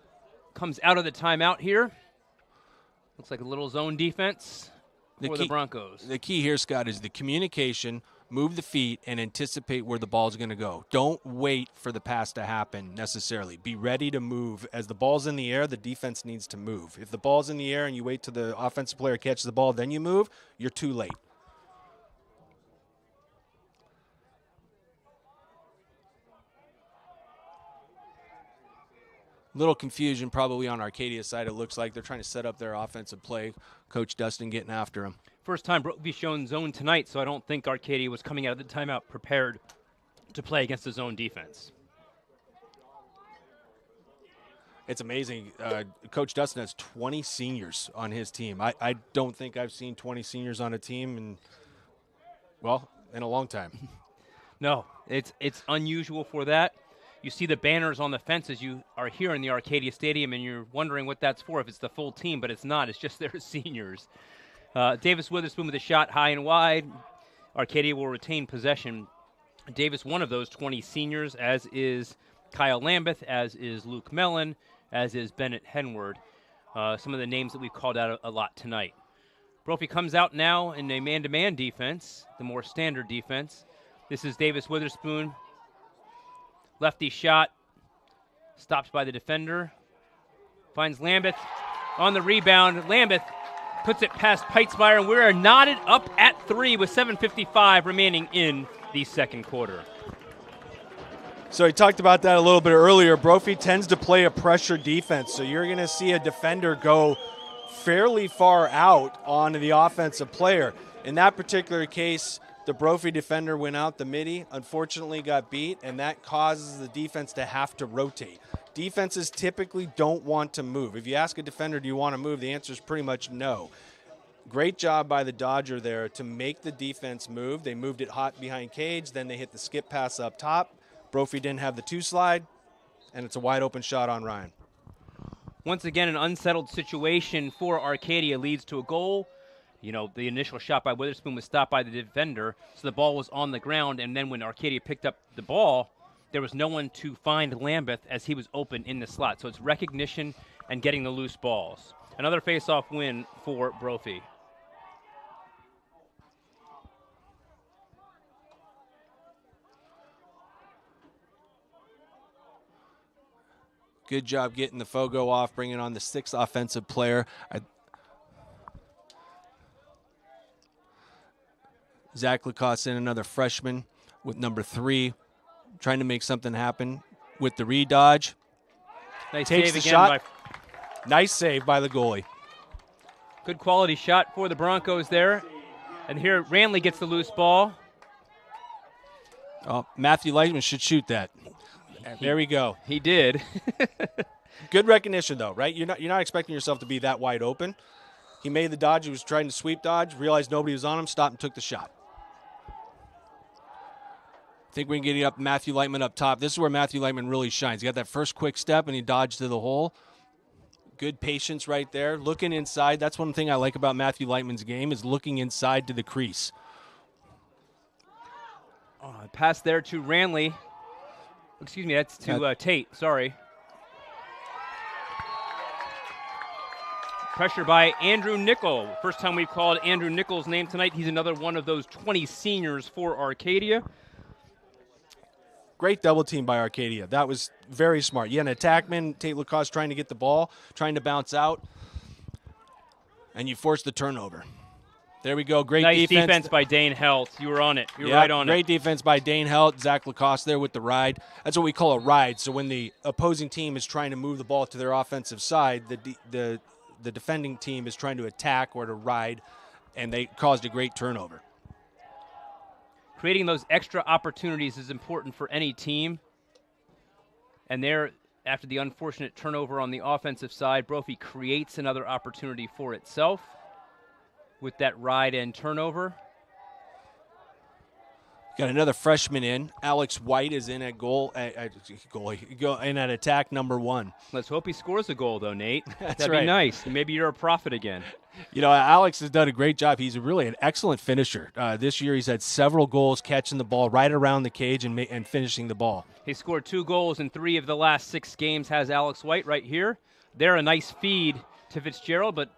comes out of the timeout here. Looks like a little zone defense for the Broncos. The key here, Scott, is the communication, move the feet, and anticipate where the ball's going to go. Don't wait for the pass to happen necessarily. Be ready to move. As the ball's in the air, the defense needs to move. If the ball's in the air and you wait till the offensive player catches the ball, then you move, you're too late. Little confusion probably on Arcadia's side. It looks like they're trying to set up their offensive play. Coach Dustin getting after him. First time Brophy shown zone tonight, so I don't think Arcadia was coming out of the timeout prepared to play against the zone defense. It's amazing. Coach Dustin has 20 seniors on his team. I don't think I've seen 20 seniors on a team in a long time. No, it's unusual for that. You see the banners on the fence as you are here in the Arcadia Stadium, and you're wondering what that's for, if it's the full team, but it's not. It's just their seniors. Davis Witherspoon with a shot high and wide. Arcadia will retain possession. Davis, one of those 20 seniors, as is Kyle Lambeth, as is Luke Mellon, as is Bennett Henward. Some of the names that we've called out a lot tonight. Brophy comes out now in a man-to-man defense, the more standard defense. This is Davis Witherspoon. Lefty shot, stopped by the defender. Finds Lambeth on the rebound. Lambeth puts it past Peitzmeyer, and we are knotted up at 3 with 7:55 remaining in the second quarter. So he talked about that a little bit earlier. Brophy tends to play a pressure defense, so you're going to see a defender go fairly far out on the offensive player. In that particular case, the Brophy defender went out the midi, unfortunately got beat, and that causes the defense to have to rotate. Defenses typically don't want to move. If you ask a defender, do you want to move, the answer is pretty much no. Great job by the Dodger there to make the defense move. They moved it hot behind cage, then they hit the skip pass up top. Brophy didn't have the 2-slide, and it's a wide open shot on Ryan. Once again, an unsettled situation for Arcadia leads to a goal. You know, the initial shot by Witherspoon was stopped by the defender, so the ball was on the ground, and then when Arcadia picked up the ball, there was no one to find Lambeth as he was open in the slot. So it's recognition and getting the loose balls. Another face-off win for Brophy. Good job getting the Fogo off, bringing on the 6th offensive player. Zach Lacoste in, another freshman with number 3, trying to make something happen with the redodge. Nice Takes save the again shot. Nice save by the goalie. Good quality shot for the Broncos there. And here Ranley gets the loose ball. Oh, Matthew Lightman should shoot that. There we go. He did. Good recognition, though, right? You're not expecting yourself to be that wide open. He made the dodge. He was trying to sweep dodge, realized nobody was on him, stopped and took the shot. I think we can get it up Matthew Lightman up top. This is where Matthew Lightman really shines. He got that first quick step, and he dodged to the hole. Good patience right there. Looking inside. That's one thing I like about Matthew Lightman's game is looking inside to the crease. Pass there to Ranley. Excuse me, that's to Tate. Sorry. Pressure by Andrew Nickel. First time we've called Andrew Nickel's name tonight. He's another one of those 20 seniors for Arcadia. Great double team by Arcadia. That was very smart. You had an attackman, Tate Lacoste, trying to get the ball, trying to bounce out, and you forced the turnover. There we go. Great nice defense by Dane Helt. You were on it. You were right on great defense by Dane Helt. Zach Lacoste there with the ride. That's what we call a ride. So when the opposing team is trying to move the ball to their offensive side, the defending team is trying to attack or to ride, and they caused a great turnover. Creating those extra opportunities is important for any team. And there, after the unfortunate turnover on the offensive side, Brophy creates another opportunity for itself with that ride and turnover. Got another freshman in. Alex White is in at in at attack number 1. Let's hope he scores a goal, though, Nate. That'd be nice. Maybe you're a prophet again. You know, Alex has done a great job. He's really an excellent finisher. This year he's had several goals catching the ball right around the cage and finishing the ball. He scored 2 goals in 3 of the last 6 games, has Alex White right here. They're a nice feed to Fitzgerald, but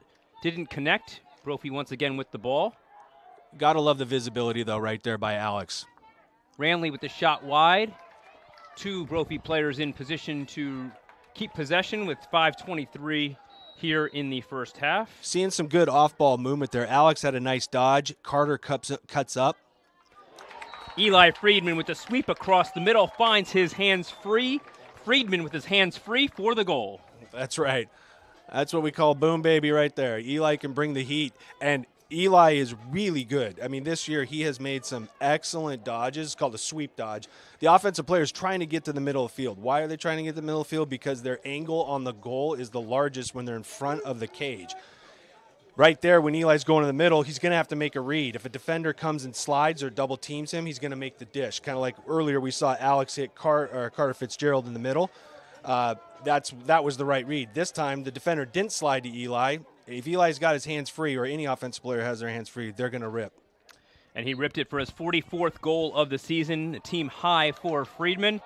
Didn't connect. Brophy once again with the ball. Gotta love the visibility, though, right there by Alex. Ranley with the shot wide. 2 Brophy players in position to keep possession with 5:23 here in the first half. Seeing some good off-ball movement there. Alex had a nice dodge. Carter cuts up. Eli Friedman with the sweep across the middle finds his hands free. Friedman with his hands free for the goal. That's right. That's what we call boom baby right there. Eli can bring the heat, and Eli is really good. I mean, this year he has made some excellent dodges. It's called a sweep dodge. The offensive player is trying to get to the middle of the field. Why are they trying to get to the middle of the field? Because their angle on the goal is the largest when they're in front of the cage. Right there, when Eli's going to the middle, he's going to have to make a read. If a defender comes and slides or double teams him, he's going to make the dish. Kind of like earlier we saw Alex hit Carter Fitzgerald in the middle. That was the right read. This time, the defender didn't slide to Eli. If Eli's got his hands free, or any offensive player has their hands free, they're going to rip. And he ripped it for his 44th goal of the season, a team high for Friedman.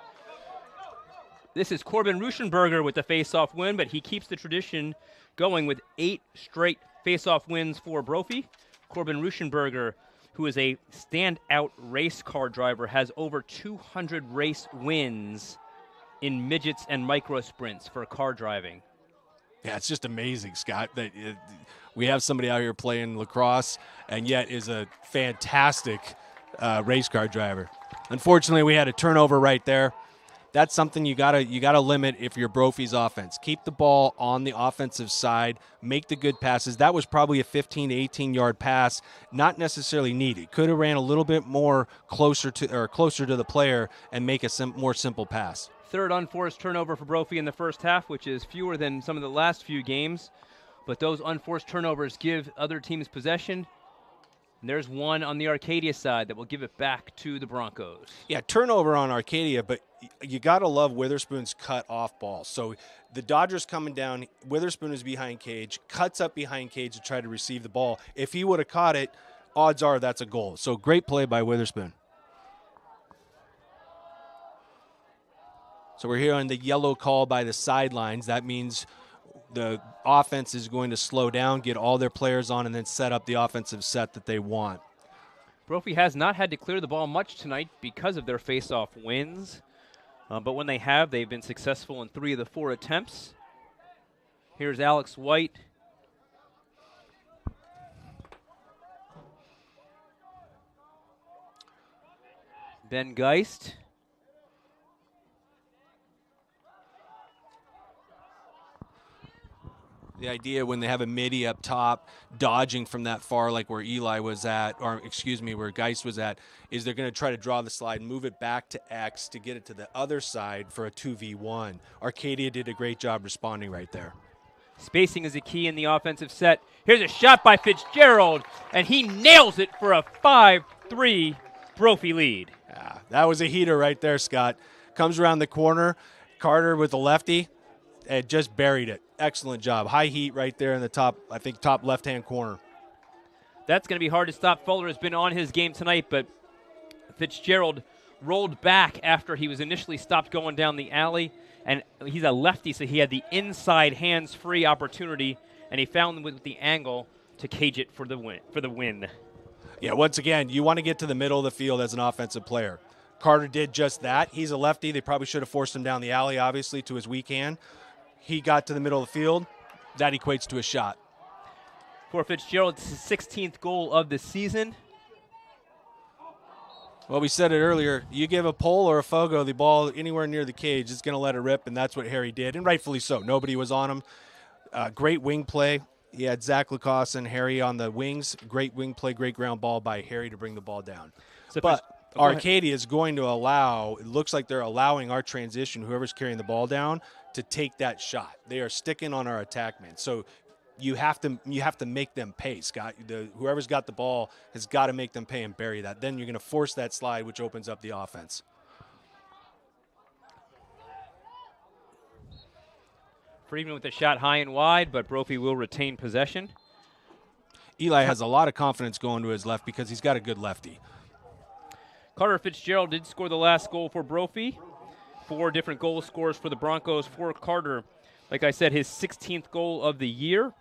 This is Corbin Ruschenberger with the face-off win, but he keeps the tradition going with 8 straight face-off wins for Brophy. Corbin Ruschenberger, who is a standout race car driver, has over 200 race wins in midgets and micro sprints for car driving. Yeah, it's just amazing, Scott, that we have somebody out here playing lacrosse and yet is a fantastic race car driver. Unfortunately, we had a turnover right there. That's something you gotta limit if you're Brophy's offense. Keep the ball on the offensive side, make the good passes. That was probably a 15 to 18-yard pass, not necessarily needed. Could have ran a little bit more closer to the player and make a more simple pass. Third unforced turnover for Brophy in the first half, which is fewer than some of the last few games. But those unforced turnovers give other teams possession. And there's one on the Arcadia side that will give it back to the Broncos. Yeah, turnover on Arcadia, but you got to love Witherspoon's cut off ball. So the Dodgers coming down, Witherspoon is behind cage, cuts up behind cage to try to receive the ball. If he would have caught it, odds are that's a goal. So great play by Witherspoon. So we're here on the yellow call by the sidelines. That means the offense is going to slow down, get all their players on, and then set up the offensive set that they want. Brophy has not had to clear the ball much tonight because of their face-off wins. But when they have, they've been successful in 3 of the 4 attempts. Here's Alex White. Ben Geist. The idea when they have a midi up top, dodging from that far like where Eli was at, or excuse me, where Geist was at, is they're going to try to draw the slide, move it back to X to get it to the other side for a 2v1. Arcadia did a great job responding right there. Spacing is a key in the offensive set. Here's a shot by Fitzgerald, and he nails it for a 5-3 Brophy lead. Yeah, that was a heater right there, Scott. Comes around the corner, Carter with the lefty, and just buried it. Excellent job. High heat right there in the top, I think, top left-hand corner. That's going to be hard to stop. Fuller has been on his game tonight, but Fitzgerald rolled back after he was initially stopped going down the alley, and he's a lefty, so he had the inside hands-free opportunity, and he found with the angle to cage it for the win. Yeah, once again, you want to get to the middle of the field as an offensive player. Carter did just that. He's a lefty. They probably should have forced him down the alley, obviously, to his weak hand. He got to the middle of the field. That equates to a shot. For Fitzgerald, it's his 16th goal of the season. Well, we said it earlier. You give a pole or a Fogo the ball anywhere near the cage, it's going to let it rip, and that's what Harry did, and rightfully so. Nobody was on him. Great wing play. He had Zach Lacrosse and Harry on the wings. Great wing play, great ground ball by Harry to bring the ball down. So but Arcadia is going to allow, it looks like they're allowing our transition, whoever's carrying the ball down, to take that shot. They are sticking on our attack man. So you have to make them pay, Scott. Whoever's got the ball has got to make them pay and bury that. Then you're going to force that slide, which opens up the offense. Friedman with the shot high and wide, but Brophy will retain possession. Eli has a lot of confidence going to his left because he's got a good lefty. Carter Fitzgerald did score the last goal for Brophy. 4 different goal scores for the Broncos. For Carter, like I said, his 16th goal of the year.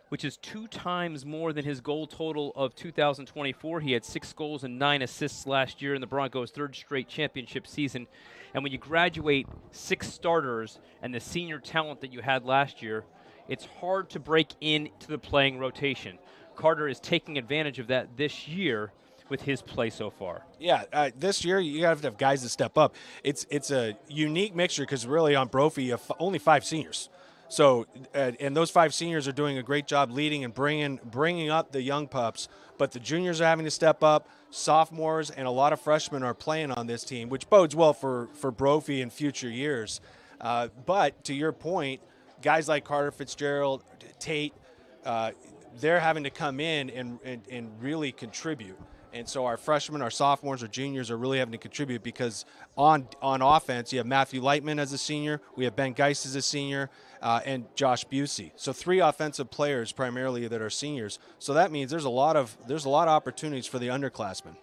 which is 2 times more than his goal total of 2024. He had 6 goals and 9 assists last year in the Broncos' 3rd straight championship season. And when you graduate 6 starters and the senior talent that you had last year, it's hard to break into the playing rotation. Carter is taking advantage of that this year with his play so far. Yeah, this year you have to have guys that step up. It's a unique mixture because really on Brophy you have only 5 seniors. So, and those 5 seniors are doing a great job leading and bringing up the young pups. But the juniors are having to step up. Sophomores and a lot of freshmen are playing on this team, which bodes well for Brophy in future years. But to your point, guys like Carter Fitzgerald, Tate, they're having to come in and really contribute. And so our freshmen, our sophomores, our juniors are really having to contribute because on offense, you have Matthew Lightman as a senior, we have Ben Geist as a senior, and Josh Busey. So 3 offensive players primarily that are seniors. So that means there's a lot of opportunities for the underclassmen.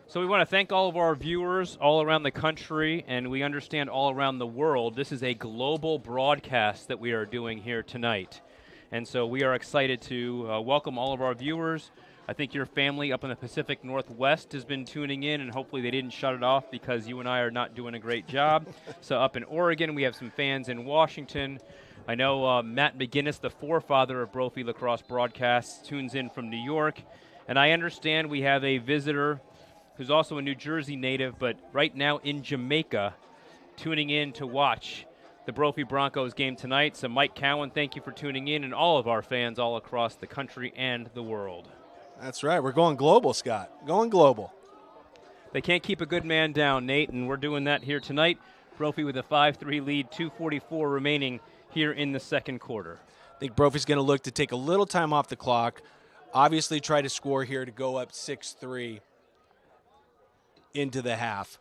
So we want to thank all of our viewers all around the country, and we understand all around the world. This is a global broadcast that we are doing here tonight. And so we are excited to welcome all of our viewers. I think your family up in the Pacific Northwest has been tuning in, and hopefully they didn't shut it off because you and I are not doing a great job. So up in Oregon, we have some fans in Washington. I know Matt McGinnis, the forefather of Brophy Lacrosse Broadcasts, tunes in from New York. And I understand we have a visitor who's also a New Jersey native, but right now in Jamaica, tuning in to watch the Brophy Broncos game tonight. So Mike Cowan, thank you for tuning in, and all of our fans all across the country and the world. That's right. We're going global, Scott. Going global. They can't keep a good man down, Nate, and we're doing that here tonight. Brophy with a 5-3 lead, 2:44 remaining here in the second quarter. I think Brophy's going to look to take a little time off the clock, obviously try to score here to go up 6-3 into the half.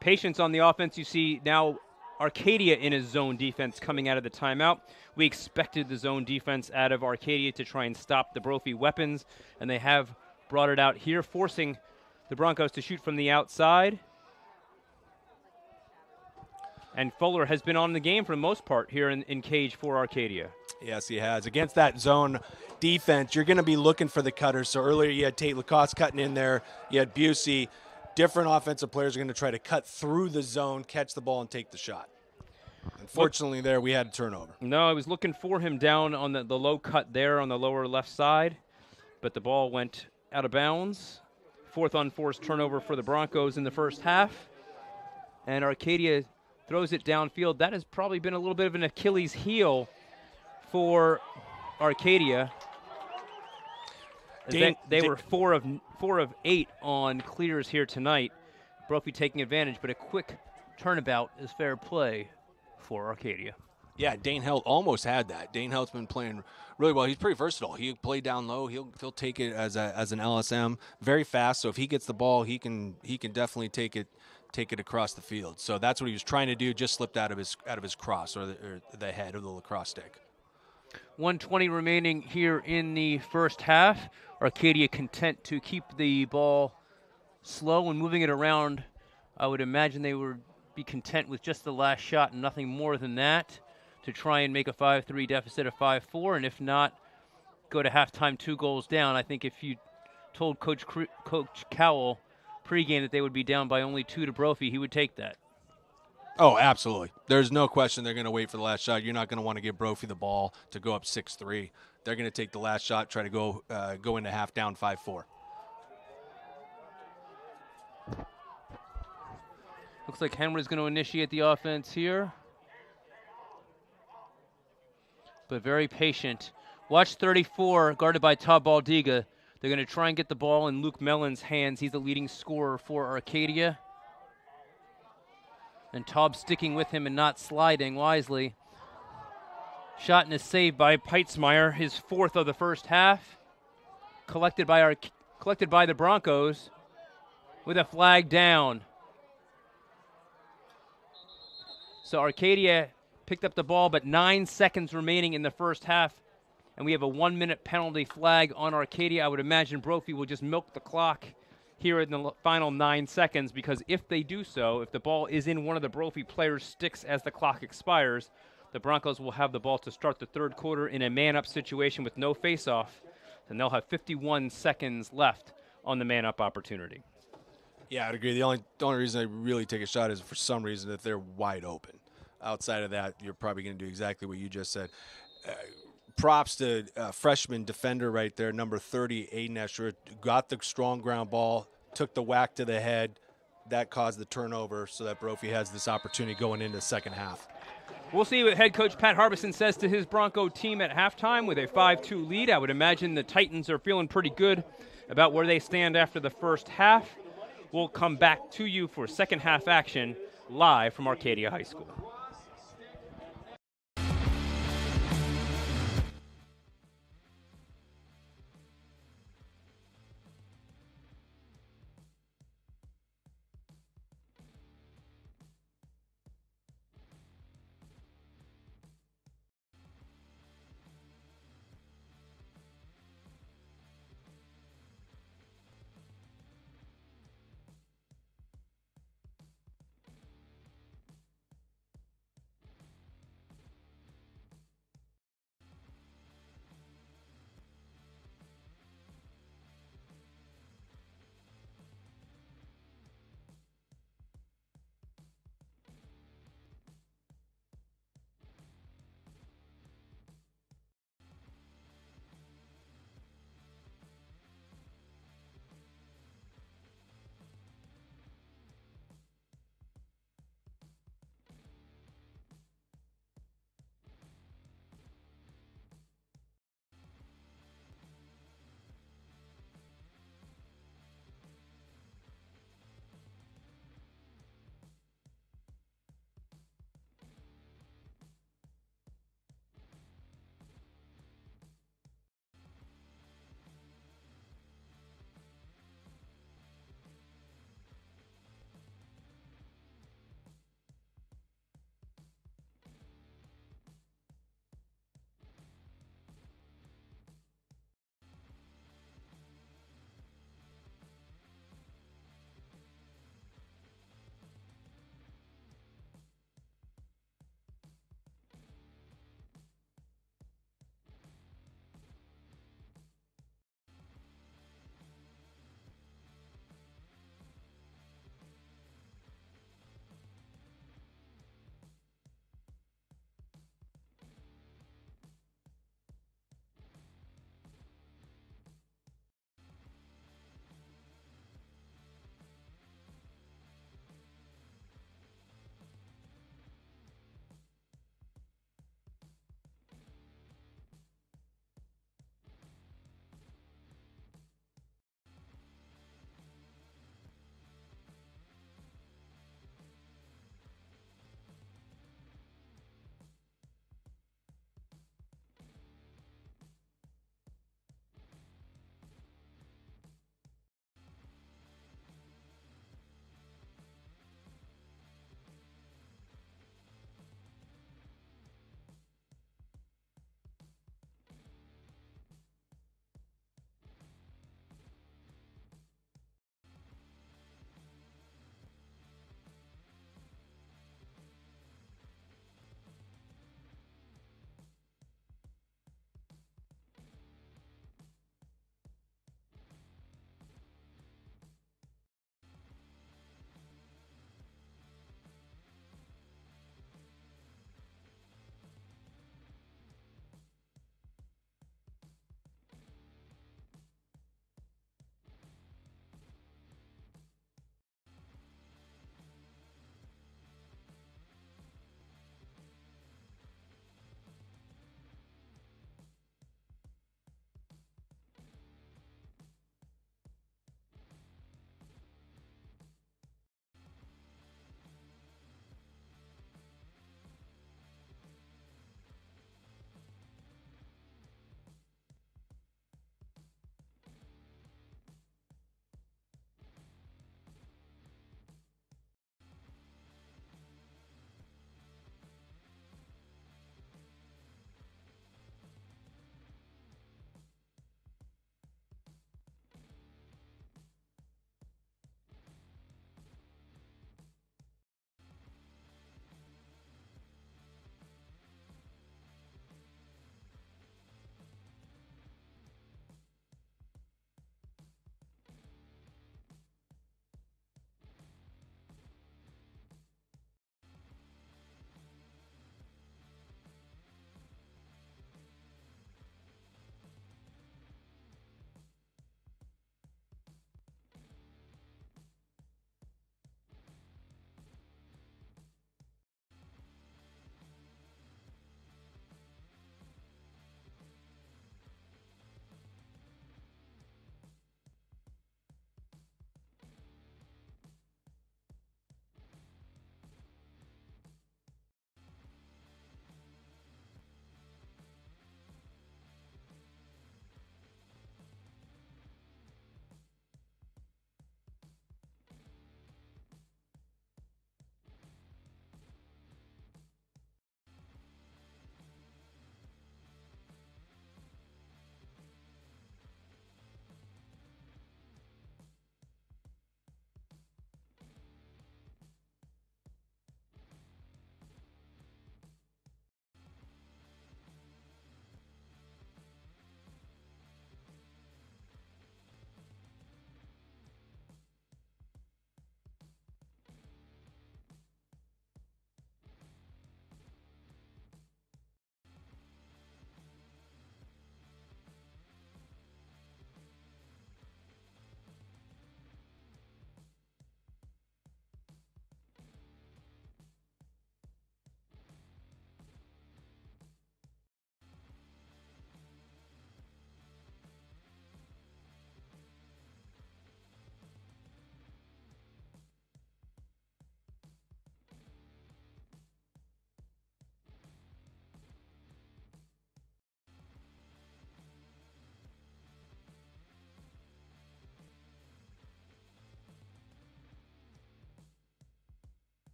Patience on the offense. You see now Arcadia in his zone defense coming out of the timeout. We expected the zone defense out of Arcadia to try and stop the Brophy weapons, and they have brought it out here, forcing the Broncos to shoot from the outside. And Fuller has been on the game for the most part here in cage for Arcadia. Yes, he has. Against that zone defense, you're going to be looking for the cutters. So earlier you had Tate Lacoste cutting in there. You had Busey. Different offensive players are going to try to cut through the zone, catch the ball, and take the shot. Unfortunately, there we had a turnover. No, I was looking for him down on the low cut there on the lower left side, but the ball went out of bounds. 4th unforced turnover for the Broncos in the first half. And Arcadia throws it downfield. That has probably been a little bit of an Achilles heel for Arcadia. They were 4 of 8 on clears here tonight. Brophy taking advantage, but a quick turnabout is fair play for Arcadia. Yeah, Dane Helt almost had that. Dane Helt's been playing really well. He's pretty versatile. He'll play down low. He'll take it as an LSM, very fast. So if he gets the ball, he can definitely take it across the field. So that's what he was trying to do. Just slipped out of his cross or the head of the lacrosse stick. 1:20 remaining here in the first half. Arcadia content to keep the ball slow and moving it around. I would imagine they would be content with just the last shot and nothing more than that to try and make a 5-3 deficit of 5-4, and if not, go to halftime 2 goals down. I think if you told Coach Cowell pregame that they would be down by only 2 to Brophy, he would take that. Oh, absolutely. There's no question they're going to wait for the last shot. You're not going to want to give Brophy the ball to go up 6-3. They're going to take the last shot, try to go into half down 5-4. Looks like Henry's going to initiate the offense here. But very patient. Watch 34, guarded by Todd Baldiga. They're going to try and get the ball in Luke Mellon's hands. He's the leading scorer for Arcadia. And Taub sticking with him and not sliding wisely. Shot and a save by Peitzmeyer, his 4th of the first half. Collected by the Broncos with a flag down. So Arcadia picked up the ball, but 9 seconds remaining in the first half, and we have a 1-minute penalty flag on Arcadia. I would imagine Brophy will just milk the clock here in the final 9 seconds, because if they do so, if the ball is in one of the Brophy players' sticks as the clock expires, The Broncos will have the ball to start the third quarter in a man-up situation with no face-off, and they'll have 51 seconds left on the man-up opportunity. Yeah, I'd agree. The only reason I really take a shot is for some reason if they're wide open. Outside of that, you're probably going to do exactly what you just said. Props to freshman defender right there, number 30, Aiden Escher. Got the strong ground ball, took the whack to the head. That caused the turnover so that Brophy has this opportunity going into the second half. We'll see what head coach Pat Harbison says to his Bronco team at halftime with a 5-2 lead. I would imagine the Titans are feeling pretty good about where they stand after the first half. We'll come back to you for second half action live from Arcadia High School.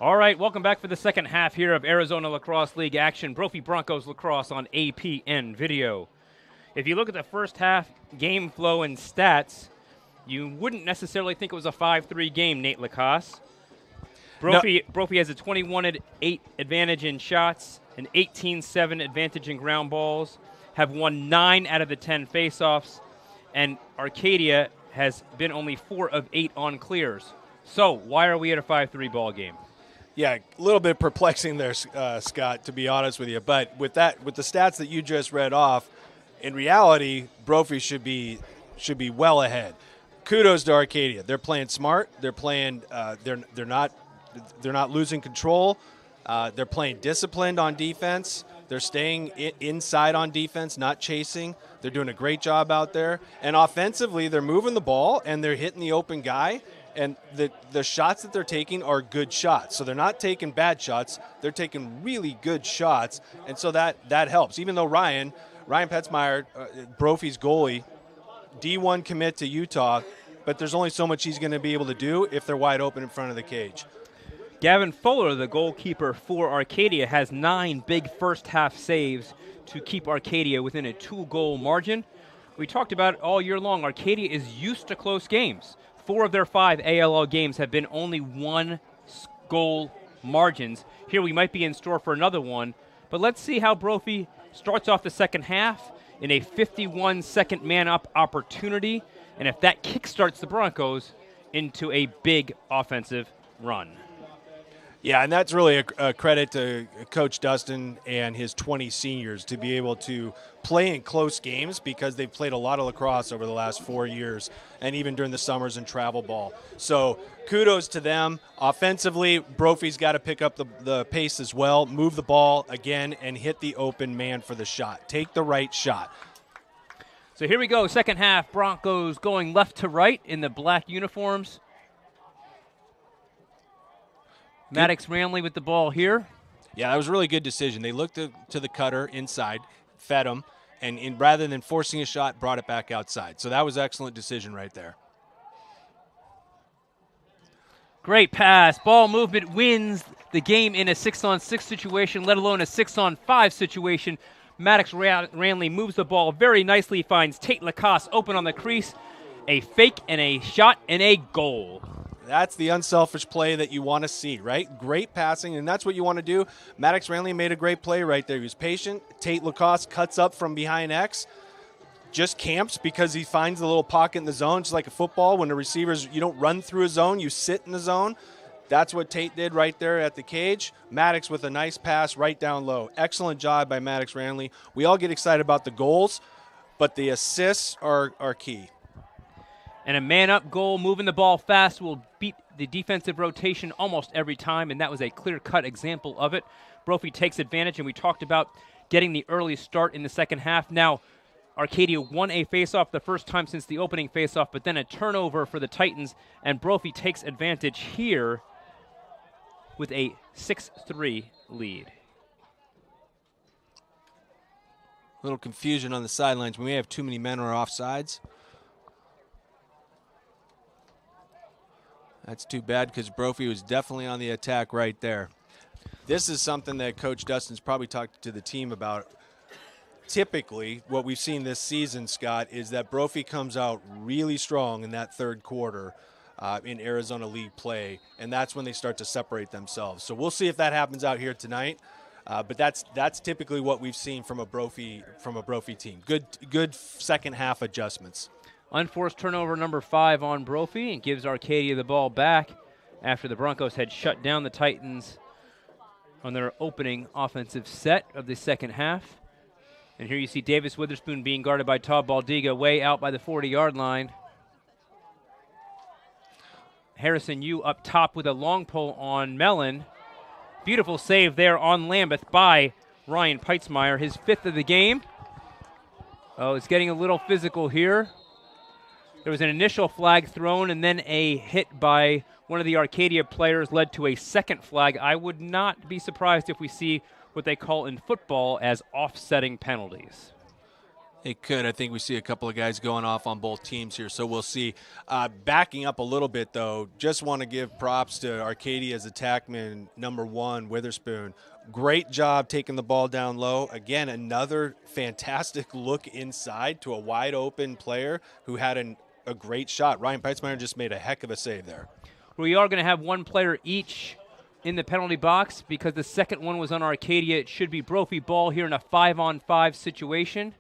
All right, welcome back for the second half here of Arizona Lacrosse League action. Brophy Broncos Lacrosse on APN Video. If you look at the first half game flow and stats, you wouldn't necessarily think it was a 5-3 game, Nate Lacoste. Brophy has a 21-8 advantage in shots, an 18-7 advantage in ground balls, have won 9 out of the 10 faceoffs, and Arcadia has been only 4 of 8 on clears. So why are we at a 5-3 ball game? Yeah, a little bit perplexing there, Scott, to be honest with you. But with the stats that you just read off, in reality, Brophy should be well ahead. Kudos to Arcadia. They're playing smart. They're playing. They're not losing control. They're playing disciplined on defense. They're staying inside on defense, not chasing. They're doing a great job out there. And offensively, they're moving the ball and they're hitting the open guy. And the shots that they're taking are good shots. So they're not taking bad shots. They're taking really good shots. And so that helps. Even though Ryan Petzmeyer, Brophy's goalie, D1 commit to Utah, but there's only so much he's going to be able to do if they're wide open in front of the cage. Gavin Fuller, the goalkeeper for Arcadia, has 9 big first-half saves to keep Arcadia within a 2-goal margin. We talked about it all year long. Arcadia is used to close games. 4 of their 5 ALL games have been only 1-goal margins. Here we might be in store for another one, but let's see how Brophy starts off the second half in a 51-second man-up opportunity, and if that kickstarts the Broncos into a big offensive run. Yeah, and that's really a credit to Coach Dustin and his 20 seniors to be able to play in close games because they've played a lot of lacrosse over the last 4 years and even during the summers in travel ball. So kudos to them. Offensively, Brophy's got to pick up the pace as well, move the ball again, and hit the open man for the shot. Take the right shot. So here we go, second half. Broncos going left to right in the black uniforms. Maddox Ranley with the ball here. Yeah, that was a really good decision. They looked to the cutter inside, fed him, and rather than forcing a shot, brought it back outside. So that was an excellent decision right there. Great pass. Ball movement wins the game in a 6-on-6 situation, let alone a 6-on-5 situation. Maddox Ranley moves the ball very nicely, finds Tate Lacoste open on the crease. A fake and a shot and a goal. That's the unselfish play that you want to see, right? Great passing, and that's what you want to do. Maddox Ranley made a great play right there. He was patient. Tate Lacoste cuts up from behind X, just camps because he finds the little pocket in the zone, just like a football. When the receivers, you don't run through a zone, you sit in the zone. That's what Tate did right there at the cage. Maddox with a nice pass right down low. Excellent job by Maddox Ranley. We all get excited about the goals, but the assists are key. And a man-up goal, moving the ball fast, will beat the defensive rotation almost every time, and that was a clear-cut example of it. Brophy takes advantage, and we talked about getting the early start in the second half. Now, Arcadia won a faceoff the first time since the opening faceoff, but then a turnover for the Titans, and Brophy takes advantage here with a 6-3 lead. A little confusion on the sidelines. We may have too many men or offsides. That's too bad because Brophy was definitely on the attack right there. This is something that Coach Dustin's probably talked to the team about. Typically, what we've seen this season, Scott, is that Brophy comes out really strong in that third quarter in Arizona League play, and that's when they start to separate themselves. So we'll see if that happens out here tonight. But that's typically what we've seen from a Brophy team. Good second half adjustments. Unforced turnover number 5 on Brophy, and gives Arcadia the ball back after the Broncos had shut down the Titans on their opening offensive set of the second half. And here you see Davis Witherspoon being guarded by Todd Baldiga way out by the 40-yard line. Harrison Yu up top with a long pull on Mellon. Beautiful save there on Lambeth by Ryan Peitzmeyer, his 5th of the game. Oh, it's getting a little physical here. There was an initial flag thrown, and then a hit by one of the Arcadia players led to a second flag. I would not be surprised if we see what they call in football as offsetting penalties. It could. I think we see a couple of guys going off on both teams here, so we'll see. Backing up a little bit, though, just want to give props to Arcadia's attackman, number 1, Witherspoon. Great job taking the ball down low. Again, another fantastic look inside to a wide-open player who had a great shot. Ryan Peitzmeyer just made a heck of a save there. We are going to have one player each in the penalty box because the second one was on Arcadia. It should be Brophy ball here in a 5-on-5 situation.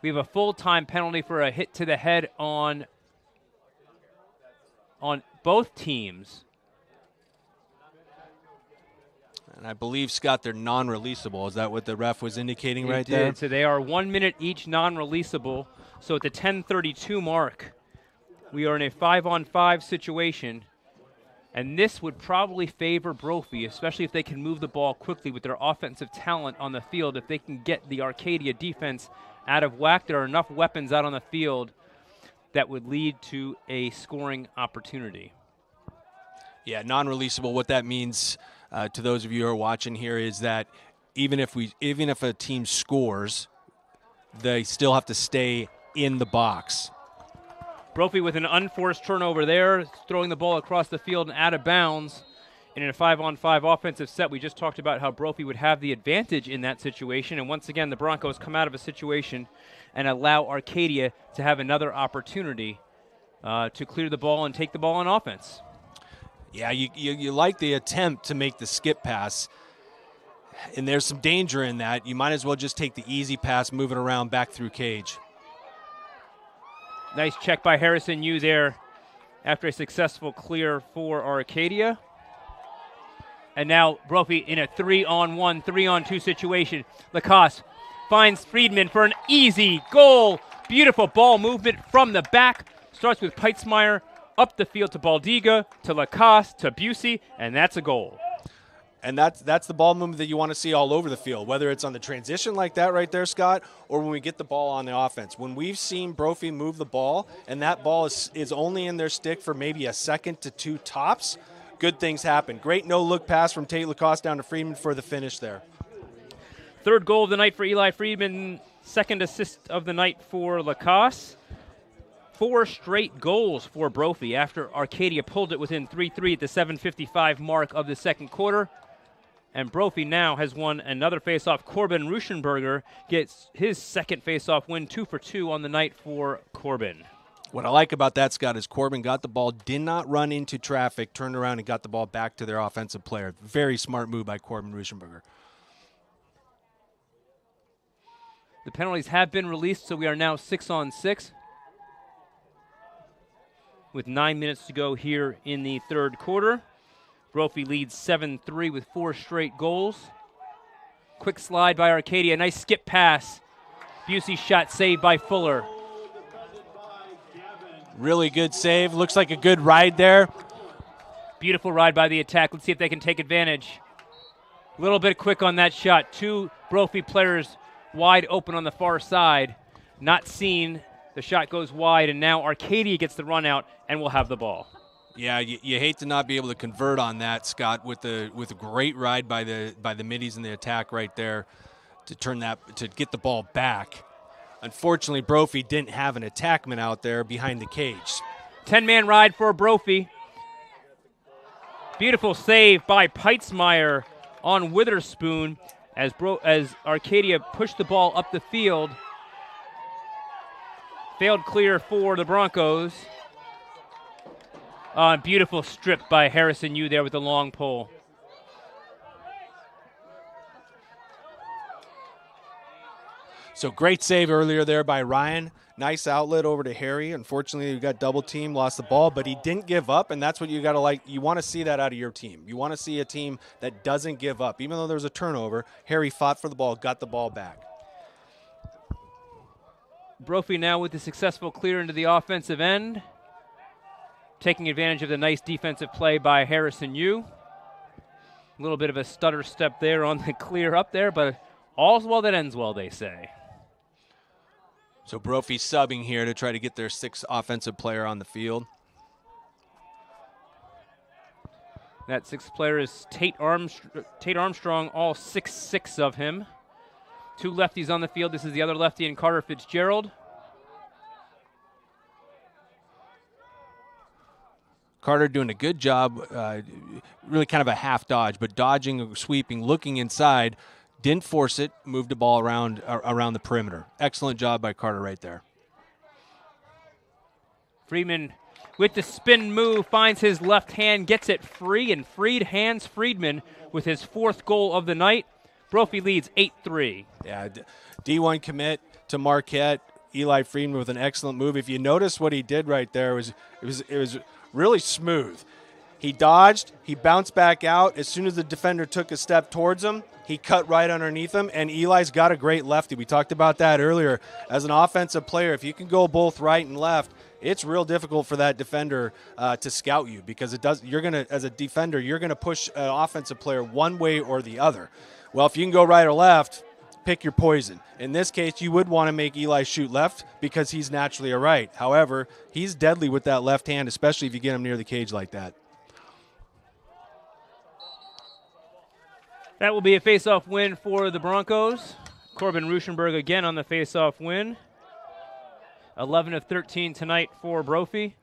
We have a full-time penalty for a hit to the head on both teams. And I believe, Scott, they're non-releasable. Is that what the ref was indicating right did. there? So they are 1 minute each non-releasable. So at the 10:32 mark, we are in a 5-on-5 situation. And this would probably favor Brophy, especially if they can move the ball quickly with their offensive talent on the field. If they can get the Arcadia defense out of whack, there are enough weapons out on the field that would lead to a scoring opportunity. Yeah, non-releasable. What that means to those of you who are watching here is that even if a team scores, they still have to stay in the box. Brophy with an unforced turnover there, throwing the ball across the field and out of bounds. And in a 5-on-5 offensive set, we just talked about how Brophy would have the advantage in that situation. And once again, the Broncos come out of a situation and allow Arcadia to have another opportunity to clear the ball and take the ball on offense. Yeah, you like the attempt to make the skip pass, and there's some danger in that. You might as well just take the easy pass, move it around back through cage. Nice check by Harrison Yu there after a successful clear for Arcadia. And now Brophy in a 3-on-1, 3-on-2 situation. Lacrosse finds Friedman for an easy goal. Beautiful ball movement from the back. Starts with Peitzmeyer, up the field to Baldiga, to Lacrosse, to Busey, and that's a goal. And that's the ball movement that you want to see all over the field, whether it's on the transition like that right there, Scott, or when we get the ball on the offense. When we've seen Brophy move the ball, and that ball is only in their stick for maybe a second to 2 tops, good things happen. Great no-look pass from Tate Lacoste down to Friedman for the finish there. Third goal of the night for Eli Friedman, second assist of the night for Lacoste. 4 straight goals for Brophy after Arcadia pulled it within 3-3 at the 7:55 mark of the second quarter. And Brophy now has won another faceoff. Corbin Ruschenberger gets his second faceoff win, 2 for 2 on the night for Corbin. What I like about that, Scott, is Corbin got the ball, did not run into traffic, turned around and got the ball back to their offensive player. Very smart move by Corbin Ruschenberger. The penalties have been released, so we are now 6-on-6 with 9 minutes to go here in the third quarter. Brophy leads 7-3 with 4 straight goals. Quick slide by Arcadia. Nice skip pass. Busey shot saved by Fuller. Really good save. Looks like a good ride there. Beautiful ride by the attack. Let's see if they can take advantage. A little bit quick on that shot. 2 Brophy players wide open on the far side. Not seen. The shot goes wide, and now Arcadia gets the run out and will have the ball. Yeah, you hate to not be able to convert on that, Scott, with a great ride by the middies in the attack right there to get the ball back. Unfortunately, Brophy didn't have an attackman out there behind the cage. 10-man ride for Brophy. Beautiful save by Peitzmeyer on Witherspoon as Arcadia pushed the ball up the field. Failed clear for the Broncos. Beautiful strip by Harrison Yu there with the long pole. So great save earlier there by Ryan. Nice outlet over to Harry. Unfortunately, we got double team, lost the ball, but he didn't give up, and that's what you got to like. You want to see that out of your team. You want to see a team that doesn't give up. Even though there was a turnover, Harry fought for the ball, got the ball back. Brophy now with the successful clear into the offensive end, taking advantage of the nice defensive play by Harrison Yu. A little bit of a stutter step there on the clear up there, but all's well that ends well, they say. So Brophy subbing here to try to get their 6th offensive player on the field. That 6th player is Tate Armstrong, all 6'6" of him. Two lefties on the field. This is the other lefty in Carter Fitzgerald. Carter doing a good job, really kind of a half dodge, but dodging, sweeping, looking inside, didn't force it, moved the ball around the perimeter. Excellent job by Carter right there. Friedman with the spin move finds his left hand, gets it free, and freed Hans Friedman with his 4th goal of the night. Brophy leads 8-3. Yeah, D1 commit to Marquette. Eli Friedman with an excellent move. If you notice what he did right there, it was really smooth. He dodged, he bounced back out. As soon as the defender took a step towards him, he cut right underneath him, and Eli's got a great lefty. We talked about that earlier. As an offensive player, if you can go both right and left, it's real difficult for that defender to scout you, because as a defender, you're gonna push an offensive player one way or the other. Well, if you can go right or left, pick your poison. In this case, you would want to make Eli shoot left because he's naturally a right. However, he's deadly with that left hand, especially if you get him near the cage like that. That will be a face-off win for the Broncos. Corbin Ruschenberg again on the face-off win. 11 of 13 tonight for Brophy.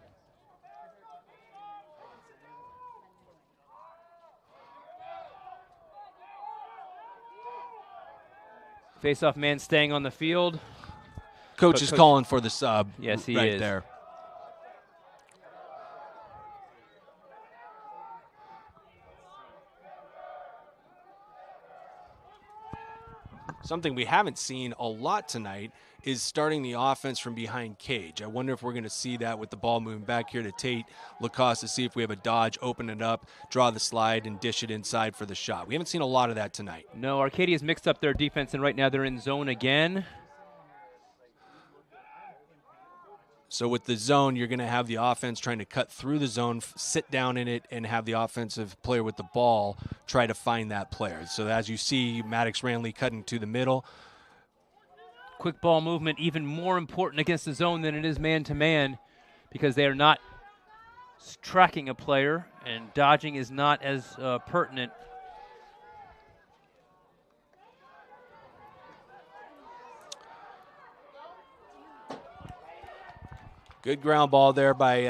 Face-off man staying on the field. Coach is calling for the sub. Yes, he right is. There. Something we haven't seen a lot tonight is starting the offense from behind cage. I wonder if we're going to see that with the ball moving back here to Tate Lacoste to see if we have a dodge, open it up, draw the slide, and dish it inside for the shot. We haven't seen a lot of that tonight. No, Arcadia's mixed up their defense, and right now they're in zone again. So with the zone, you're going to have the offense trying to cut through the zone, sit down in it, and have the offensive player with the ball try to find that player. So as you see, Maddox Ranley cutting to the middle. Quick ball movement, even more important against the zone than it is man-to-man, because they are not tracking a player, and dodging is not as pertinent. Good ground ball there by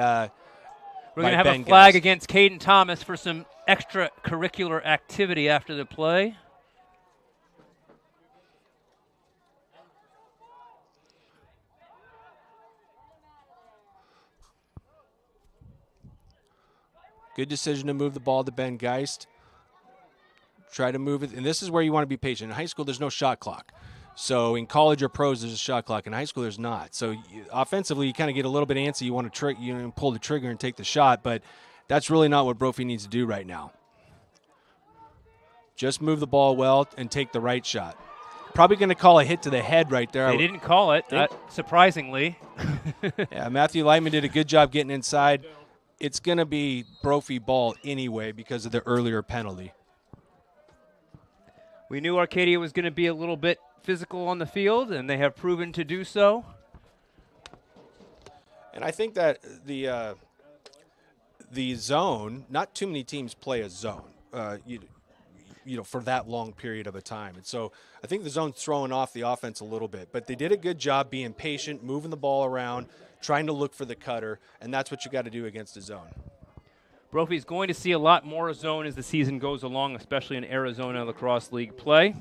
We're going to have Ben a flag Geist. against Caden Thomas for some extracurricular activity after the play. Good decision to move the ball to Ben Geist. Try to move it, and this is where you want to be patient. In high school, there's no shot clock. So in college or pros, there's a shot clock. In high school, there's not. So offensively, you kind of get a little bit antsy. You want to pull the trigger and take the shot, but that's really not what Brophy needs to do right now. Just move the ball well and take the right shot. Probably going to call a hit to the head right there. They didn't call it, surprisingly. Yeah, Matthew Lightman did a good job getting inside. It's going to be Brophy ball anyway because of the earlier penalty. We knew Arcadia was going to be a little bit physical on the field, and they have proven to do so. And I think that the zone, not too many teams play a zone, for that long period of a time. And so I think the zone's throwing off the offense a little bit. But they did a good job being patient, moving the ball around, trying to look for the cutter, and that's what you got to do against the zone. Brophy's going to see a lot more zone as the season goes along, especially in Arizona Lacrosse League play.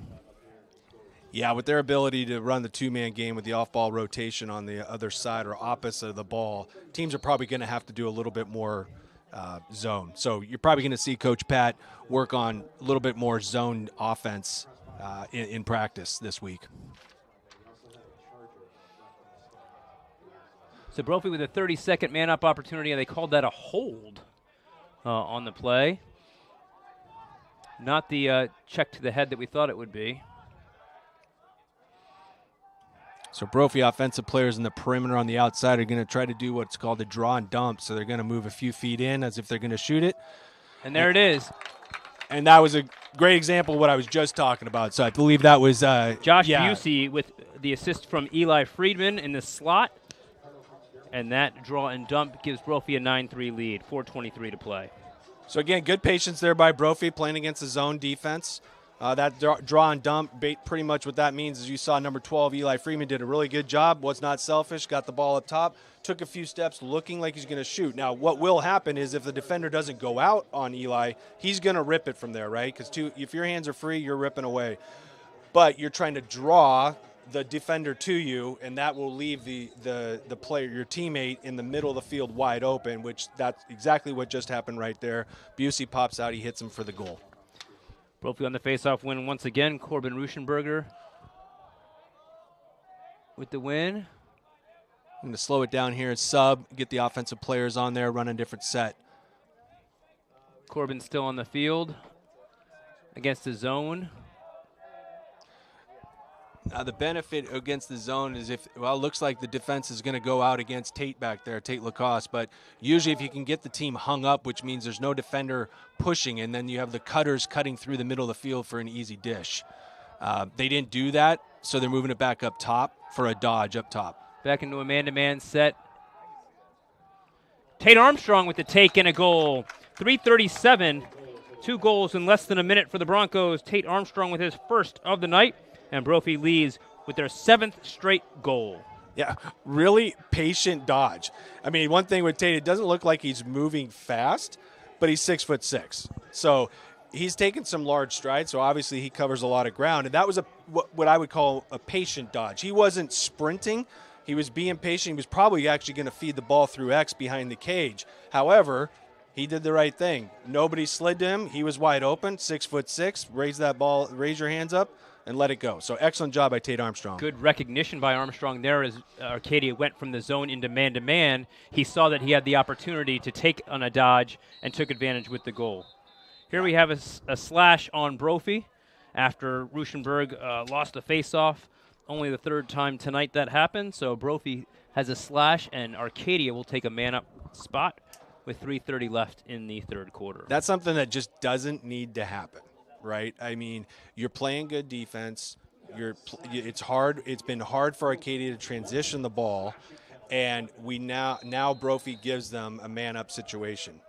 Yeah, with their ability to run the two-man game with the off-ball rotation on the other side or opposite of the ball, teams are probably going to have to do a little bit more zone. So you're probably going to see Coach Pat work on a little bit more zone offense in practice this week. So Brophy with a 30-second man-up opportunity, and they called that a hold on the play. Not the check to the head that we thought it would be. So Brophy offensive players in the perimeter on the outside are going to try to do what's called a draw and dump. So they're going to move a few feet in as if they're going to shoot it. And there it is. And that was a great example of what I was just talking about. So I believe that was Josh Busey with the assist from Eli Friedman in the slot. And that draw and dump gives Brophy a 9-3 lead, 4:23 to play. So again, good patience there by Brophy playing against the zone defense. That draw and dump, pretty much what that means is you saw number 12, Eli Freeman, did a really good job, was not selfish, got the ball up top, took a few steps looking like he's going to shoot. Now, what will happen is if the defender doesn't go out on Eli, he's going to rip it from there, right? Because if your hands are free, you're ripping away. But you're trying to draw the defender to you, and that will leave the player, your teammate, in the middle of the field wide open, which that's exactly what just happened right there. Busey pops out, he hits him for the goal. Brophy on the faceoff win once again. Corbin Ruschenberger with the win. I'm going to slow it down here and sub, get the offensive players on there, run a different set. Corbin still on the field against the zone. Now the benefit against the zone is it looks like the defense is going to go out against Tate back there, Tate Lacrosse, but usually if you can get the team hung up, which means there's no defender pushing, and then you have the cutters cutting through the middle of the field for an easy dish. They didn't do that, so they're moving it back up top for a dodge up top. Back into a man-to-man set. Tate Armstrong with the take and a goal. 3:37, 2 goals in less than a minute for the Broncos. Tate Armstrong with his first of the night. And Brophy leads with their 7th straight goal. Yeah, really patient dodge. I mean, one thing with Tate, it doesn't look like he's moving fast, but he's 6'6". So he's taken some large strides, so obviously he covers a lot of ground. And that was what I would call a patient dodge. He wasn't sprinting. He was being patient. He was probably actually going to feed the ball through X behind the cage. However, he did the right thing. Nobody slid to him. He was wide open, 6'6". Raise that ball, raise your hands up, and let it go. So excellent job by Tate Armstrong. Good recognition by Armstrong there as Arcadia went from the zone into man-to-man. He saw that he had the opportunity to take on a dodge and took advantage with the goal. Here we have a slash on Brophy after Ruschenberg lost a face-off. Only the 3rd time tonight that happened, so Brophy has a slash, and Arcadia will take a man-up spot with 3:30 left in the 3rd quarter. That's something that just doesn't need to happen. Right? I mean, you're playing good defense. It's hard. It's been hard for Arcadia to transition the ball, and now Brophy gives them a man-up situation.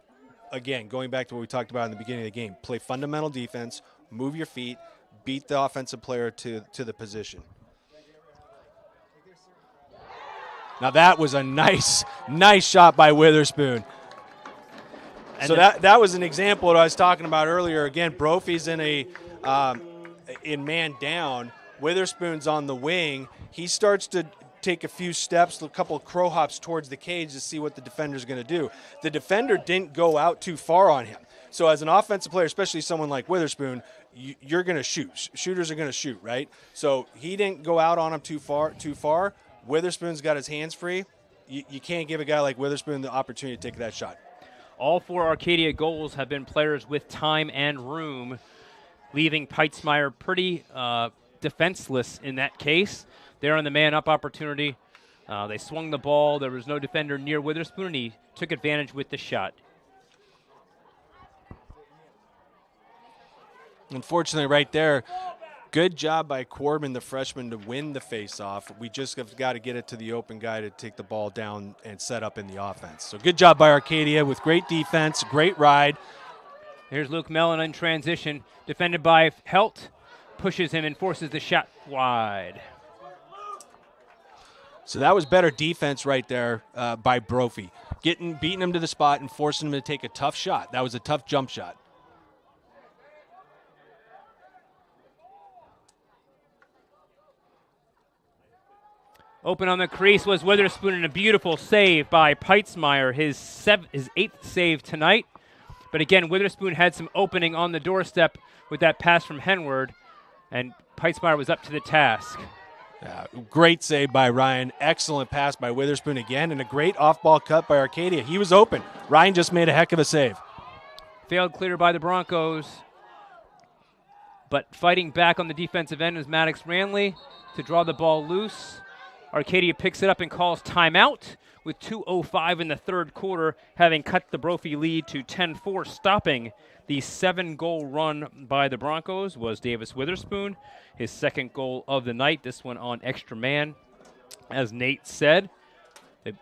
Again, going back to what we talked about in the beginning of the game, play fundamental defense, move your feet, beat the offensive player to the position. Now that was a nice shot by Witherspoon. So that was an example of what I was talking about earlier. Again, Brophy's in man down. Witherspoon's on the wing. He starts to take a few steps, a couple of crow hops towards the cage to see what the defender's going to do. The defender didn't go out too far on him. So as an offensive player, especially someone like Witherspoon, you're going to shoot. Shooters are going to shoot, right? So he didn't go out on him too far. Witherspoon's got his hands free. You can't give a guy like Witherspoon the opportunity to take that shot. All 4 Arcadia goals have been players with time and room, leaving Peitzmeyer pretty defenseless in that case. They're on the man-up opportunity. They swung the ball. There was no defender near Witherspoon, and he took advantage with the shot. Unfortunately, right there, good job by Corbin, the freshman, to win the face-off. We just have got to get it to the open guy to take the ball down and set up in the offense. So good job by Arcadia with great defense, great ride. Here's Luke Mellon in transition, defended by Helt, pushes him and forces the shot wide. So that was better defense right there by Brophy, beating him to the spot and forcing him to take a tough shot. That was a tough jump shot. Open on the crease was Witherspoon, and a beautiful save by Peitzmeyer, his 8th save tonight. But again, Witherspoon had some opening on the doorstep with that pass from Henward, and Peitzmeyer was up to the task. Great save by Ryan. Excellent pass by Witherspoon again, and a great off-ball cut by Arcadia. He was open. Ryan just made a heck of a save. Failed clear by the Broncos, but fighting back on the defensive end was Maddox Ranley to draw the ball loose. Arcadia picks it up and calls timeout with 2:05 in the 3rd quarter, having cut the Brophy lead to 10-4. Stopping the 7-goal run by the Broncos was Davis Witherspoon, his 2nd goal of the night, this one on extra man. As Nate said, the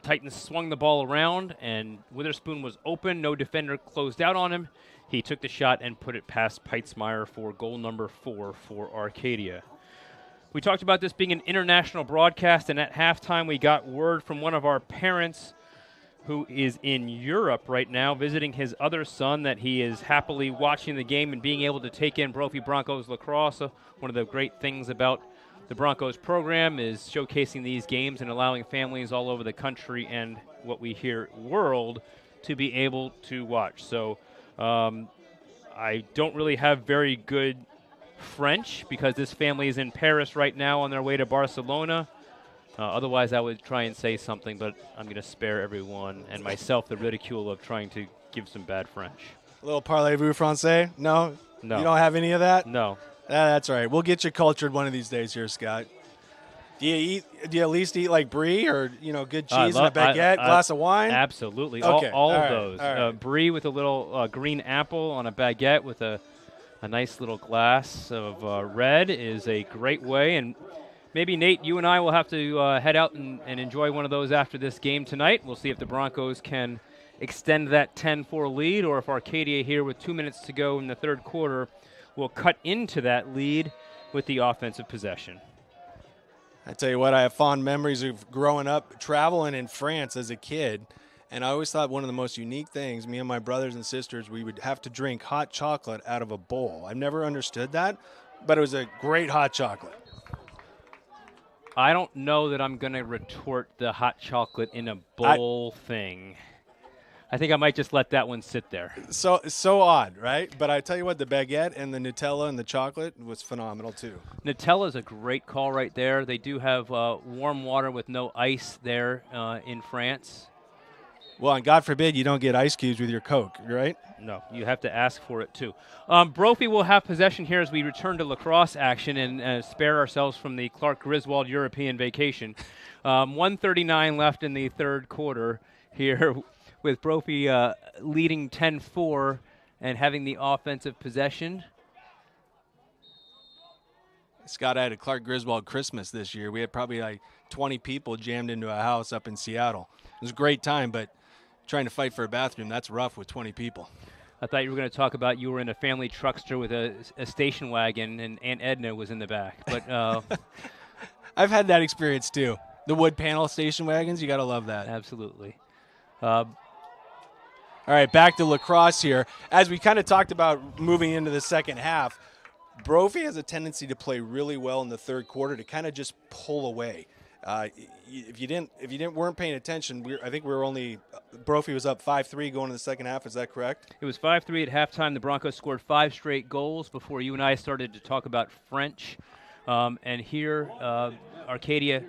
Titans swung the ball around, and Witherspoon was open. No defender closed out on him. He took the shot and put it past Peitzmeyer for goal number 4 for Arcadia. We talked about this being an international broadcast, and at halftime we got word from one of our parents who is in Europe right now visiting his other son that he is happily watching the game and being able to take in Brophy Broncos lacrosse. One of the great things about the Broncos program is showcasing these games and allowing families all over the country and what we hear world to be able to watch. So I don't really have very good French because this family is in Paris right now on their way to Barcelona. Otherwise, I would try and say something, but I'm going to spare everyone and myself the ridicule of trying to give some bad French. A little parlez-vous français? No? No. You don't have any of that? No. That's all right. We'll get you cultured one of these days here, Scott. Do you at least eat like brie or, good cheese and a baguette, glass of wine? Absolutely. Okay. All of right. those. All right. Brie with a little green apple on a baguette with a nice little glass of red is a great way. And maybe, Nate, you and I will have to head out and enjoy one of those after this game tonight. We'll see if the Broncos can extend that 10-4 lead or if Arcadia here with 2 minutes to go in the third quarter will cut into that lead with the offensive possession. I tell you what, I have fond memories of growing up traveling in France as a kid, and I always thought one of the most unique things, me and my brothers and sisters, we would have to drink hot chocolate out of a bowl. I've never understood that, but it was a great hot chocolate. I don't know that I'm going to retort the hot chocolate in a bowl thing. I think I might just let that one sit there. So odd, right? But I tell you what, the baguette and the Nutella and the chocolate was phenomenal too. Nutella is a great call right there. They do have warm water with no ice there in France. Well, and God forbid you don't get ice cubes with your Coke, right? No, you have to ask for it too. Brophy will have possession here as we return to lacrosse action and spare ourselves from the Clark Griswold European vacation. 1:39 left in the third quarter here with Brophy leading 10-4 and having the offensive possession. Scott, I had a Clark Griswold Christmas this year. We had probably like 20 people jammed into a house up in Seattle. It was a great time, but trying to fight for a bathroom, that's rough with 20 people. I thought you were going to talk about you were in a family truckster with a station wagon and Aunt Edna was in the back. But I've had that experience too. The wood panel station wagons, you got to love that. Absolutely. All right, back to lacrosse here. As we kind of talked about moving into the second half, Brophy has a tendency to play really well in the third quarter to kind of just pull away. If you weren't paying attention, I think Brophy was up 5-3 going into the second half. Is that correct? It was 5-3 at halftime. The Broncos scored 5 straight goals before you and I started to talk about French. And here, Arcadia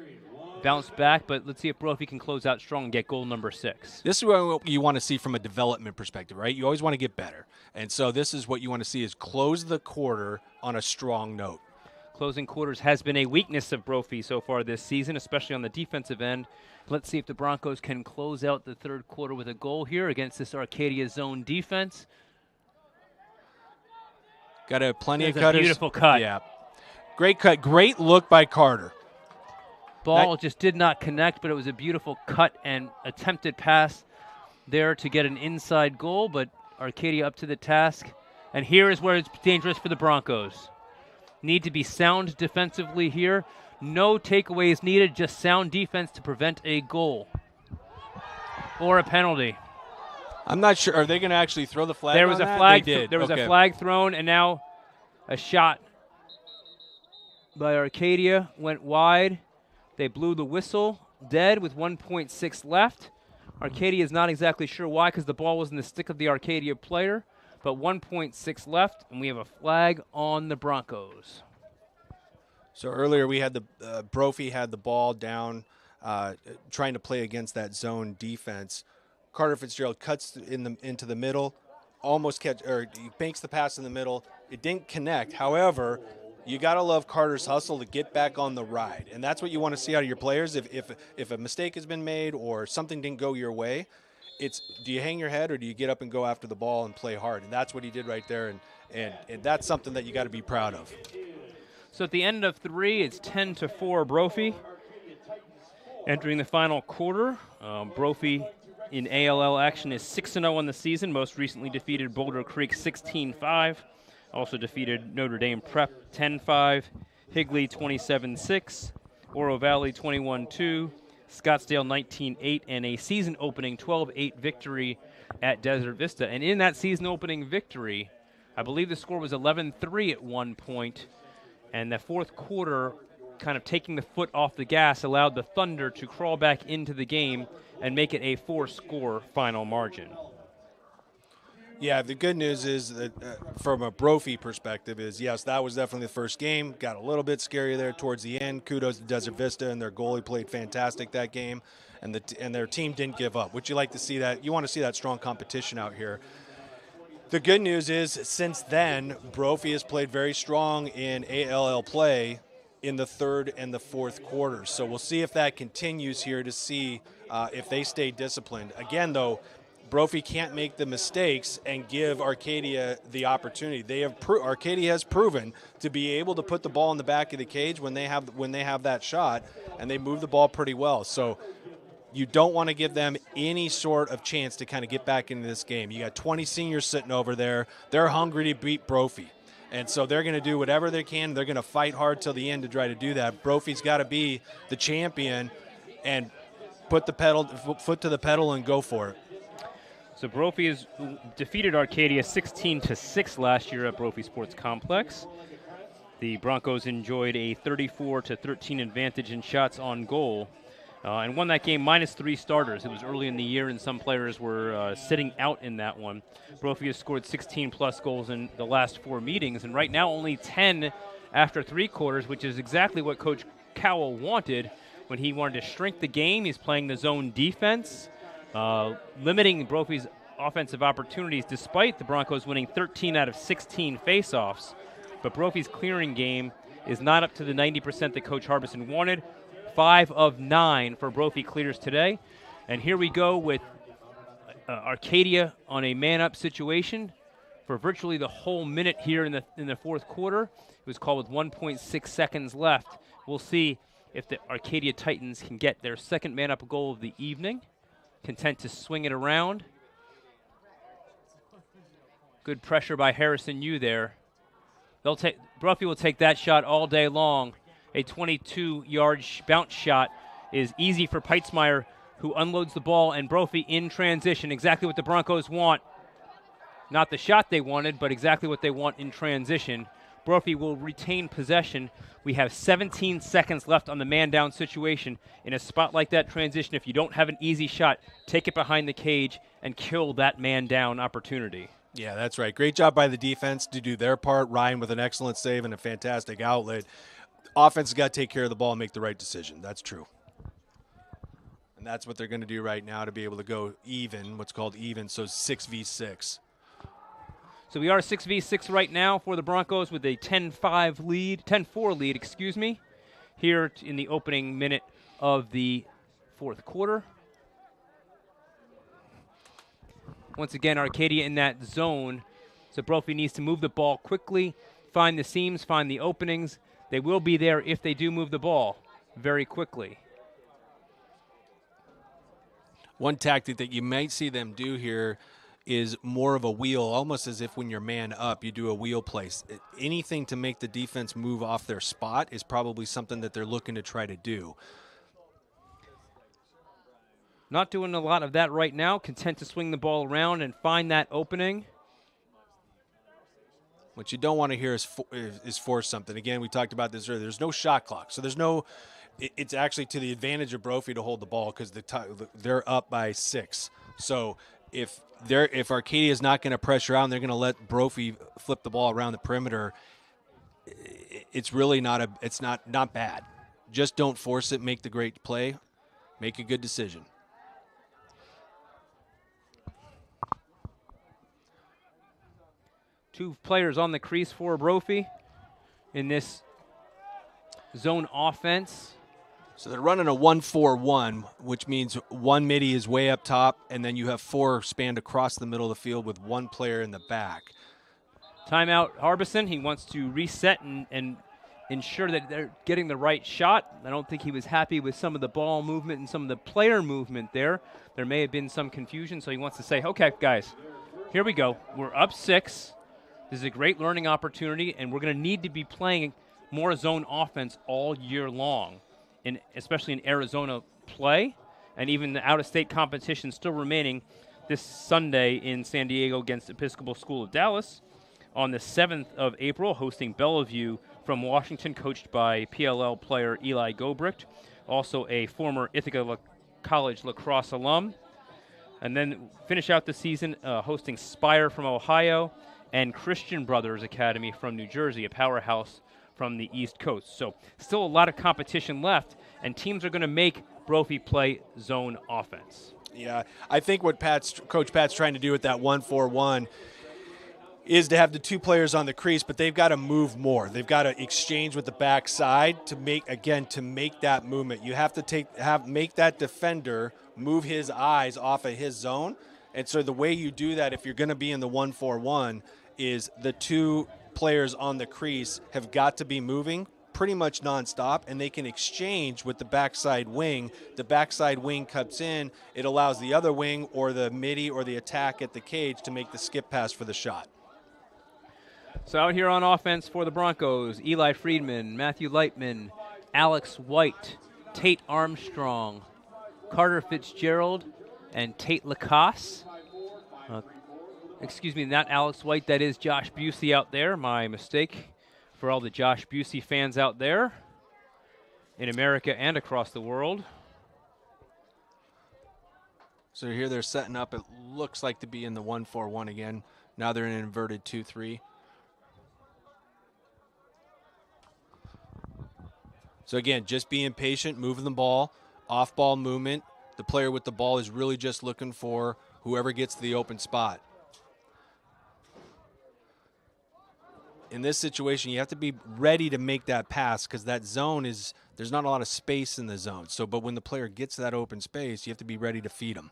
bounced back, but let's see if Brophy can close out strong and get goal number 6. This is what you want to see from a development perspective, right? You always want to get better. And so this is what you want to see is close the quarter on a strong note. Closing quarters has been a weakness of Brophy so far this season, especially on the defensive end. Let's see if the Broncos can close out the third quarter with a goal here against this Arcadia zone defense. Got a plenty There's of cutters. A beautiful cut. Yeah. Great cut. Great look by Carter. Ball just did not connect, but it was a beautiful cut and attempted pass there to get an inside goal, but Arcadia up to the task. And here is where it's dangerous for the Broncos. Need to be sound defensively here. No takeaways needed, just sound defense to prevent a goal or a penalty. I'm not sure. Are they going to actually throw the flag? There was on a that? flag. They did. There was Okay. a flag thrown, and now a shot by Arcadia went wide. They blew the whistle dead with 1.6 left. Arcadia is not exactly sure why, because the ball was in the stick of the Arcadia player. But 1.6 left, and we have a flag on the Broncos. So earlier we had the Brophy had the ball down, trying to play against that zone defense. Carter Fitzgerald cuts into the middle, almost he banks the pass in the middle. It didn't connect. However, you got to love Carter's hustle to get back on the ride, and that's what you want to see out of your players. If a mistake has been made or something didn't go your way, it's do you hang your head or do you get up and go after the ball and play hard? And that's what he did right there, and that's something that you got to be proud of. So at the end of 3, it's 10-4 Brophy. Entering the final quarter, Brophy in ALL action is 6-0 on the season. Most recently defeated Boulder Creek 16-5. Also defeated Notre Dame Prep 10-5, Higley 27-6, Oro Valley 21-2, Scottsdale 19-8, and a season-opening 12-8 victory at Desert Vista. And in that season-opening victory, I believe the score was 11-3 at one point, and the fourth quarter, kind of taking the foot off the gas, allowed the Thunder to crawl back into the game and make it a 4-score final margin. Yeah, the good news is that from a Brophy perspective is, yes, that was definitely the first game. Got a little bit scary there towards the end. Kudos to Desert Vista, and their goalie played fantastic that game, and their team didn't give up. Would you like to see that? You want to see that strong competition out here. The good news is, since then, Brophy has played very strong in ALL play in the third and the fourth quarters. So we'll see if that continues here to see if they stay disciplined. Again, though, Brophy can't make the mistakes and give Arcadia the opportunity. Arcadia has proven to be able to put the ball in the back of the cage when they have that shot, and they move the ball pretty well. So you don't want to give them any sort of chance to kind of get back into this game. You got 20 seniors sitting over there. They're hungry to beat Brophy. And so they're going to do whatever they can. They're going to fight hard till the end to try to do that. Brophy's got to be the champion and put the foot to the pedal and go for it. So Brophy has defeated Arcadia 16-6 last year at Brophy Sports Complex. The Broncos enjoyed a 34-13 advantage in shots on goal and won that game minus 3 starters. It was early in the year, and some players were sitting out in that one. Brophy has scored 16-plus goals in the last 4 meetings, and right now only 10 after 3 quarters, which is exactly what Coach Cowell wanted when he wanted to shrink the game. He's playing the zone defense, limiting Brophy's offensive opportunities despite the Broncos winning 13 out of 16 faceoffs. But Brophy's clearing game is not up to the 90% that Coach Harbison wanted. 5 of 9 for Brophy clears today. And here we go with Arcadia on a man-up situation for virtually the whole minute here in the fourth quarter. It was called with 1.6 seconds left. We'll see if the Arcadia Titans can get their second man-up goal of the evening. Content to swing it around. Good pressure by Harrison Yu there. Brophy will take that shot all day long. A 22-yard bounce shot is easy for Peitzmeyer, who unloads the ball, and Brophy in transition. Exactly what the Broncos want. Not the shot they wanted, but exactly what they want in transition. Brophy will retain possession. We have 17 seconds left on the man-down situation. In a spot like that transition, if you don't have an easy shot, take it behind the cage and kill that man-down opportunity. Yeah, that's right. Great job by the defense to do their part. Ryan with an excellent save and a fantastic outlet. Offense has got to take care of the ball and make the right decision. That's true. And that's what they're going to do right now to be able to go even, what's called even, so 6v6. So we are 6v6 right now for the Broncos with a 10-4 lead, here in the opening minute of the fourth quarter. Once again, Arcadia in that zone, so Brophy needs to move the ball quickly, find the seams, find the openings. They will be there if they do move the ball very quickly. One tactic that you might see them do here is more of a wheel, almost as if when you're man up, you do a wheel place. Anything to make the defense move off their spot is probably something that they're looking to try to do. Not doing a lot of that right now. Content to swing the ball around and find that opening. What you don't want to hear is force something. Again, we talked about this earlier. There's no shot clock, so there's no. It's actually to the advantage of Brophy to hold the ball because they're up by 6. So if Arcadia is not going to pressure out and they're going to let Brophy flip the ball around the perimeter, it's really not bad. Just don't force it. Make the great play. Make a good decision. Two players on the crease for Brophy in this zone offense. So they're running a 1-4-1, which means one midi is way up top, and then you have 4 spanned across the middle of the field with 1 player in the back. Timeout, Harbison. He wants to reset and ensure that they're getting the right shot. I don't think he was happy with some of the ball movement and some of the player movement there. There may have been some confusion, so he wants to say, okay, guys, here we go. We're up 6. This is a great learning opportunity, and we're going to need to be playing more zone offense all year long, especially in Arizona play, and even the out-of-state competition still remaining this Sunday in San Diego against Episcopal School of Dallas. On the 7th of April, hosting Bellevue from Washington, coached by PLL player Eli Gobricht, also a former Ithaca College lacrosse alum. And then finish out the season hosting Spire from Ohio and Christian Brothers Academy from New Jersey, a powerhouse from the East Coast. So still a lot of competition left, and teams are going to make Brophy play zone offense. Yeah, I think what Coach Pat's trying to do with that 1-4-1 is to have the 2 players on the crease, but they've got to move more. They've got to exchange with the backside to make that movement. You have to make that defender move his eyes off of his zone. And so the way you do that, if you're going to be in the 1-4-1, is the 2 players on the crease have got to be moving pretty much nonstop, and they can exchange with the backside wing. The backside wing cuts in. It allows the other wing or the midi or the attack at the cage to make the skip pass for the shot. So out here on offense for the Broncos, Eli Friedman, Matthew Lightman, Alex White, Tate Armstrong, Carter Fitzgerald, and Tate Lacoste. Excuse me, not Alex White, that is Josh Busey out there. My mistake for all the Josh Busey fans out there in America and across the world. So here they're setting up. It looks like to be in the 1-4-1 again. Now they're in an inverted 2-3. So again, just being patient, moving the ball, off-ball movement. The player with the ball is really just looking for whoever gets to the open spot. In this situation, you have to be ready to make that pass because that zone there's not a lot of space in the zone. So, but when the player gets to that open space, you have to be ready to feed them.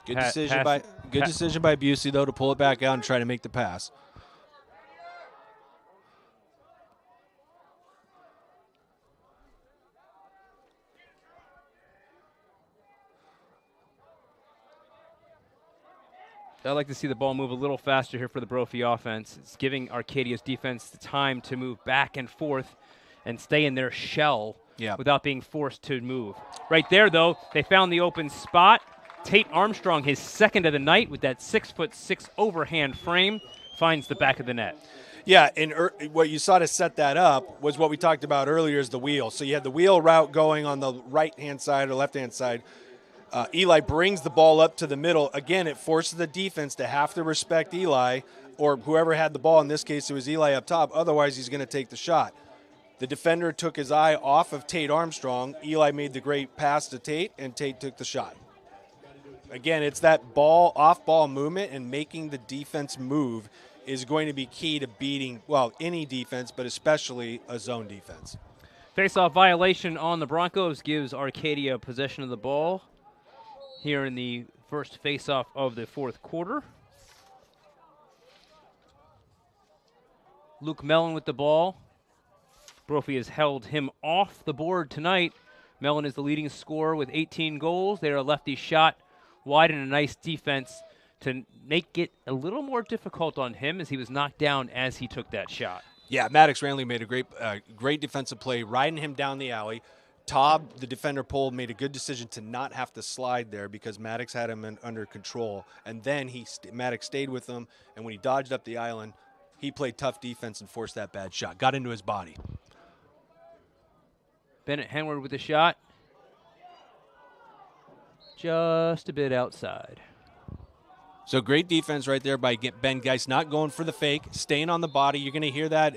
Good decision by Busey, though, to pull it back out and try to make the pass. I'd like to see the ball move a little faster here for the Brophy offense. It's giving Arcadia's defense the time to move back and forth and stay in their shell without being forced to move. Right there, though, they found the open spot. Tate Armstrong, his second of the night with that 6'6" overhand frame, finds the back of the net. Yeah, and what you saw to set that up was what we talked about earlier is the wheel. So you had the wheel route going on the right-hand side or left-hand side. Eli brings the ball up to the middle. Again, it forces the defense to have to respect Eli or whoever had the ball. In this case, it was Eli up top. Otherwise, he's going to take the shot. The defender took his eye off of Tate Armstrong. Eli made the great pass to Tate, and Tate took the shot. Again, it's that off-ball movement and making the defense move is going to be key to beating, well, any defense, but especially a zone defense. Face-off violation on the Broncos gives Arcadia possession of the ball here in the first face-off of the fourth quarter. Luke Mellon with the ball. Brophy has held him off the board tonight. Mellon is the leading scorer with 18 goals. They are a lefty shot wide and a nice defense to make it a little more difficult on him as he was knocked down as he took that shot. Yeah, Maddox Ranley made a great defensive play, riding him down the alley. Taub, the defender pulled, made a good decision to not have to slide there because Maddox had him under control. And then Maddox stayed with him, and when he dodged up the island, he played tough defense and forced that bad shot. Got into his body. Bennett Henward with the shot. Just a bit outside. So great defense right there by Ben Geist, not going for the fake, staying on the body. You're going to hear that.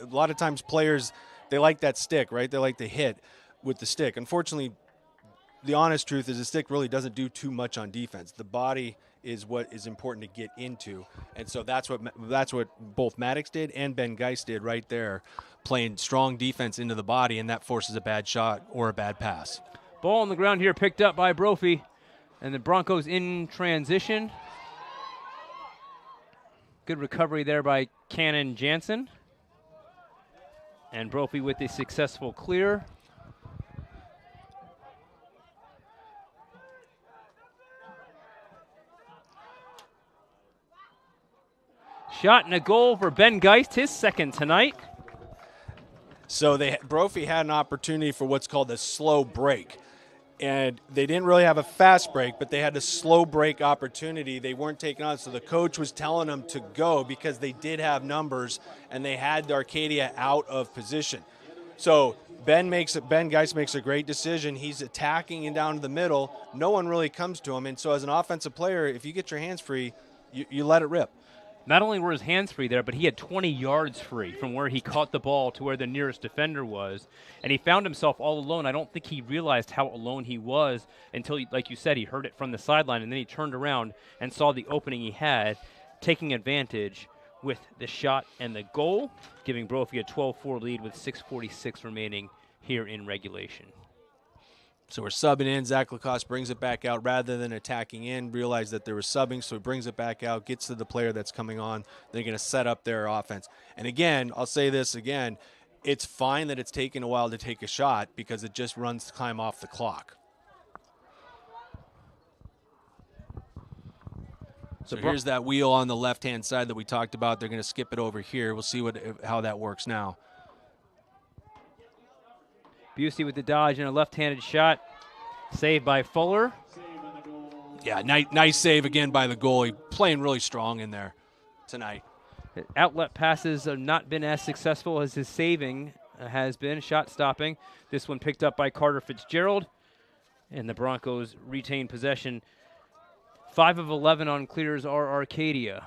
A lot of times players, they like that stick, right? They like to hit with the stick. Unfortunately, the honest truth is the stick really doesn't do too much on defense. The body is what is important to get into. And so that's what both Maddox did and Ben Geist did right there, playing strong defense into the body, and that forces a bad shot or a bad pass. Ball on the ground here picked up by Brophy, and the Broncos in transition. Good recovery there by Cannon Jansen. And Brophy with a successful clear. Shot and a goal for Ben Geist, his second tonight. So Brophy had an opportunity for what's called a slow break. And they didn't really have a fast break, but they had a slow break opportunity. They weren't taking on, so the coach was telling them to go because they did have numbers and they had Arcadia out of position. So Ben Geist makes a great decision. He's attacking and down to the middle. No one really comes to him, and so as an offensive player, if you get your hands free, you let it rip. Not only were his hands free there, but he had 20 yards free from where he caught the ball to where the nearest defender was. And he found himself all alone. I don't think he realized how alone he was until, like you said, he heard it from the sideline. And then he turned around and saw the opening he had, taking advantage with the shot and the goal, giving Brophy a 12-4 lead with 6:46 remaining here in regulation. So we're subbing in. Zach Lacrosse brings it back out rather than attacking in. Realized that there was subbing, so he brings it back out, gets to the player that's coming on. They're going to set up their offense. And again, I'll say this again, it's fine that it's taken a while to take a shot because it just runs time off the clock. So here's that wheel on the left-hand side that we talked about. They're going to skip it over here. We'll see how that works now. Busey with the dodge and a left-handed shot. Saved by Fuller. Yeah, nice save again by the goalie. Playing really strong in there tonight. Outlet passes have not been as successful as his saving has been. Shot stopping. This one picked up by Carter Fitzgerald. And the Broncos retain possession. 5 of 11 on clears are Arcadia.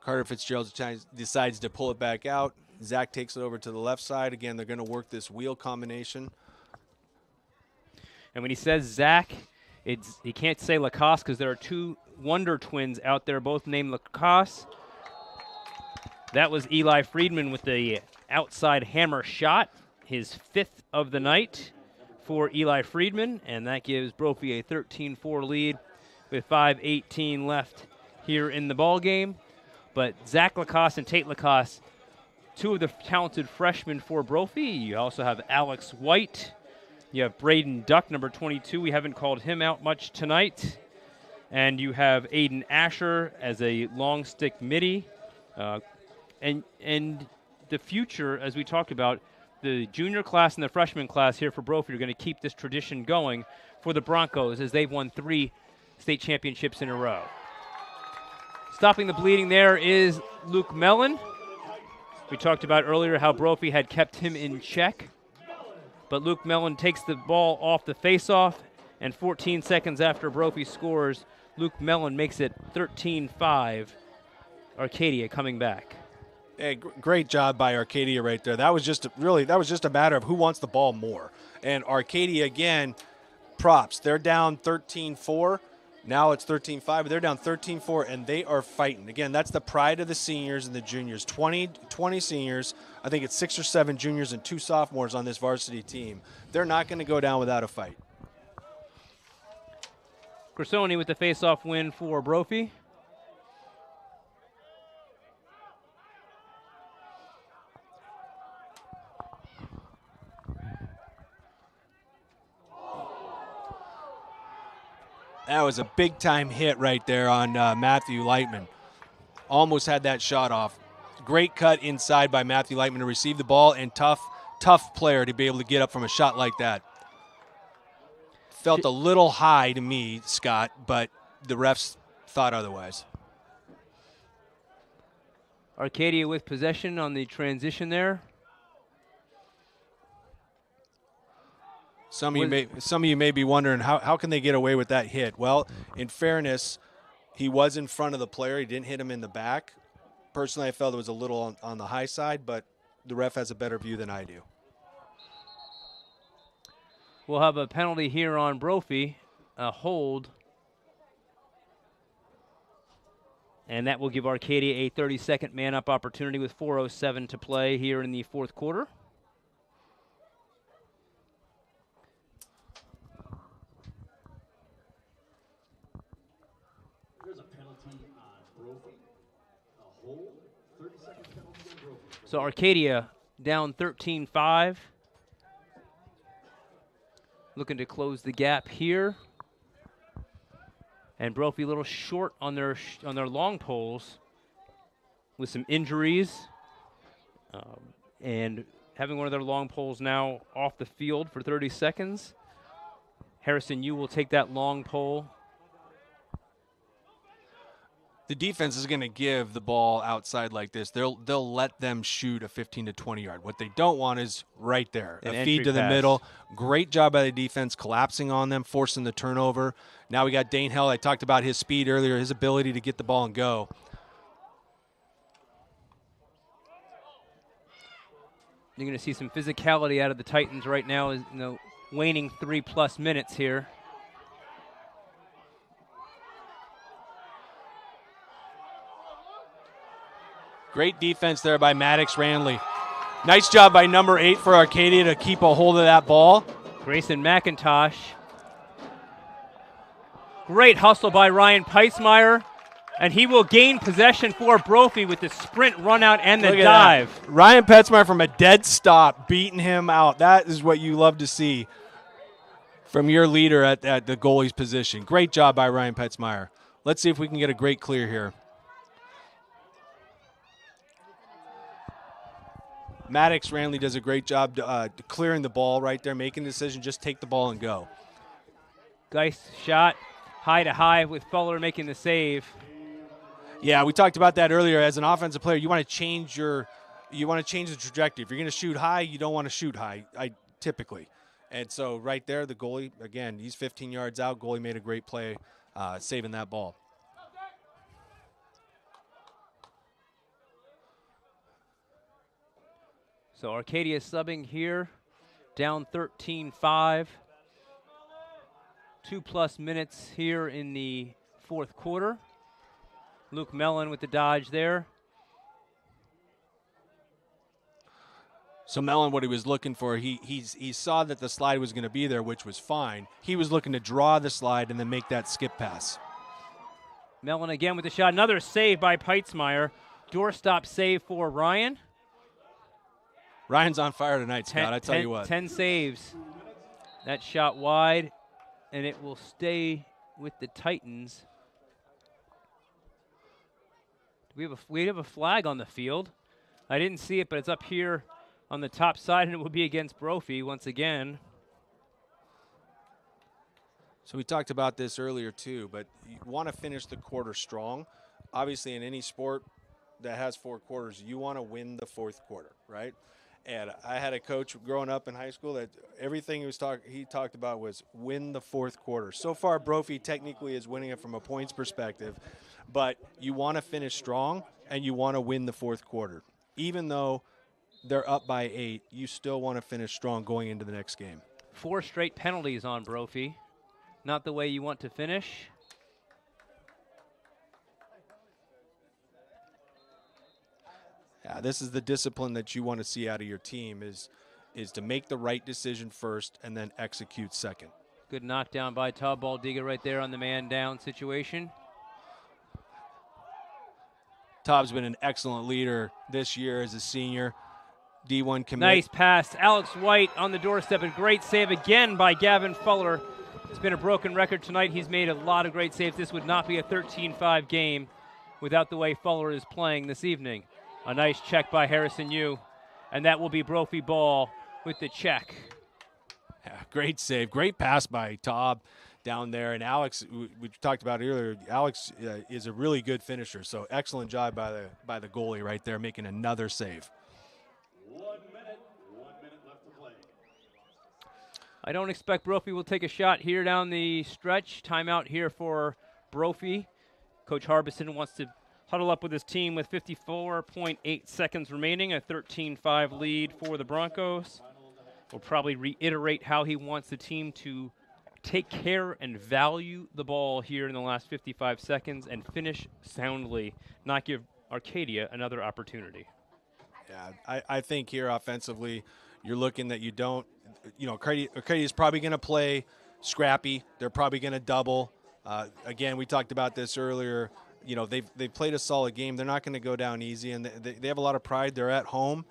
Carter Fitzgerald decides to pull it back out. Zach takes it over to the left side. Again, they're going to work this wheel combination. And when he says Zach, he can't say Lacoste because there are two wonder twins out there, both named Lacoste. That was Eli Friedman with the outside hammer shot, his 5th of the night for Eli Friedman, and that gives Brophy a 13-4 lead with 5:18 left here in the ball game. But Zach Lacoste and Tate Lacoste, two of the talented freshmen for Brophy. You also have Alex White. You have Braden Duck, number 22. We haven't called him out much tonight. And you have Aiden Asher as a long stick midi. And the future, as we talked about, the junior class and the freshman class here for Brophy are going to keep this tradition going for the Broncos as they've won 3 state championships in a row. Stopping the bleeding there is Luke Mellon. We talked about earlier how Brophy had kept him in check. But Luke Mellon takes the ball off the faceoff, and 14 seconds after Brophy scores, Luke Mellon makes it 13-5. Arcadia coming back. Hey, great job by Arcadia right there. That was just a matter of who wants the ball more. And Arcadia, again, props. They're down 13-4. Now it's 13-5, but they're down 13-4, and they are fighting. Again, that's the pride of the seniors and the juniors. 20 seniors. I think it's 6 or 7 juniors and 2 sophomores on this varsity team. They're not going to go down without a fight. Crisoni with the face-off win for Brophy. That was a big-time hit right there on Matthew Lightman. Almost had that shot off. Great cut inside by Matthew Lightman to receive the ball, and tough player to be able to get up from a shot like that. Felt a little high to me, Scott, but the refs thought otherwise. Arcadia with possession on the transition there. Some of you may be wondering, how can they get away with that hit? Well, in fairness, he was in front of the player. He didn't hit him in the back. Personally, I felt it was a little on the high side, but the ref has a better view than I do. We'll have a penalty here on Brophy, a hold. And that will give Arcadia a 30-second man-up opportunity with 4:07 to play here in the fourth quarter. So Arcadia down 13-5. Looking to close the gap here. And Brophy a little short on their long poles with some injuries. And having one of their long poles now off the field for 30 seconds. Harrison Yu will take that long pole. The defense is going to give the ball outside like this. They'll let them shoot a 15 to 20 yard. What they don't want is right there, a feed to the middle. Great job by the defense collapsing on them, forcing the turnover. Now we got Dane Hell. I talked about his speed earlier, his ability to get the ball and go. You're going to see some physicality out of the Titans right now, as waning 3+ minutes here. Great defense there by Maddox Randley. Nice job by number 8 for Arcadia to keep a hold of that ball. Grayson McIntosh. Great hustle by Ryan Peitzmeyer. And he will gain possession for Brophy with the sprint, run out, and the dive. Ryan Peitzmeyer from a dead stop, beating him out. That is what you love to see from your leader at the goalie's position. Great job by Ryan Peitzmeyer. Let's see if we can get a great clear here. Maddox Randley does a great job clearing the ball right there, making the decision, just take the ball and go. Geist shot high to high with Fuller making the save. Yeah, we talked about that earlier. As an offensive player, you want to change the trajectory. If you're going to shoot high, you don't want to shoot high, typically. And so right there, the goalie, again, he's 15 yards out. Goalie made a great play saving that ball. So Arcadia subbing here, down 13-5. 2+ minutes here in the fourth quarter. Luke Mellon with the dodge there. So Mellon, what he was looking for, he saw that the slide was going to be there, which was fine. He was looking to draw the slide and then make that skip pass. Mellon again with the shot. Another save by Peitzmeyer. Doorstop save for Ryan. Ryan's on fire tonight, Scott, I tell you what. 10 saves. That shot wide, and it will stay with the Titans. We have a flag on the field. I didn't see it, but it's up here on the top side, and it will be against Brophy once again. So we talked about this earlier too, but you want to finish the quarter strong. Obviously, in any sport that has 4 quarters, you want to win the fourth quarter, right? And I had a coach growing up in high school that everything he talked about was win the fourth quarter. So far, Brophy technically is winning it from a points perspective, but you want to finish strong and you want to win the fourth quarter. Even though they're up by 8, you still want to finish strong going into the next game. 4 straight penalties on Brophy. Not the way you want to finish. Yeah, this is the discipline that you want to see out of your team is to make the right decision first and then execute second. Good knockdown by Todd Baldiga right there on the man down situation. Todd's been an excellent leader this year as a senior. D1 commit. Nice pass. Alex White on the doorstep. A great save again by Gavin Fuller. It's been a broken record tonight. He's made a lot of great saves. This would not be a 13-5 game without the way Fuller is playing this evening. A nice check by Harrison Yu, and that will be Brophy ball with the check. Yeah, great save. Great pass by Todd down there. And Alex, we talked about earlier, Alex is a really good finisher. So excellent job by the goalie right there, making another save. 1 minute left to play. I don't expect Brophy will take a shot here down the stretch. Timeout here for Brophy. Coach Harbison wants to huddle up with his team with 54.8 seconds remaining, a 13-5 lead for the Broncos. We'll probably reiterate how he wants the team to take care and value the ball here in the last 55 seconds and finish soundly, not give Arcadia another opportunity. Yeah, I think here offensively, you're looking that you don't, Arcadia is probably going to play scrappy. They're probably going to double. Again, we talked about this earlier. you know, they've played a solid game. They're not going to go down easy, and they have a lot of pride. They're at home,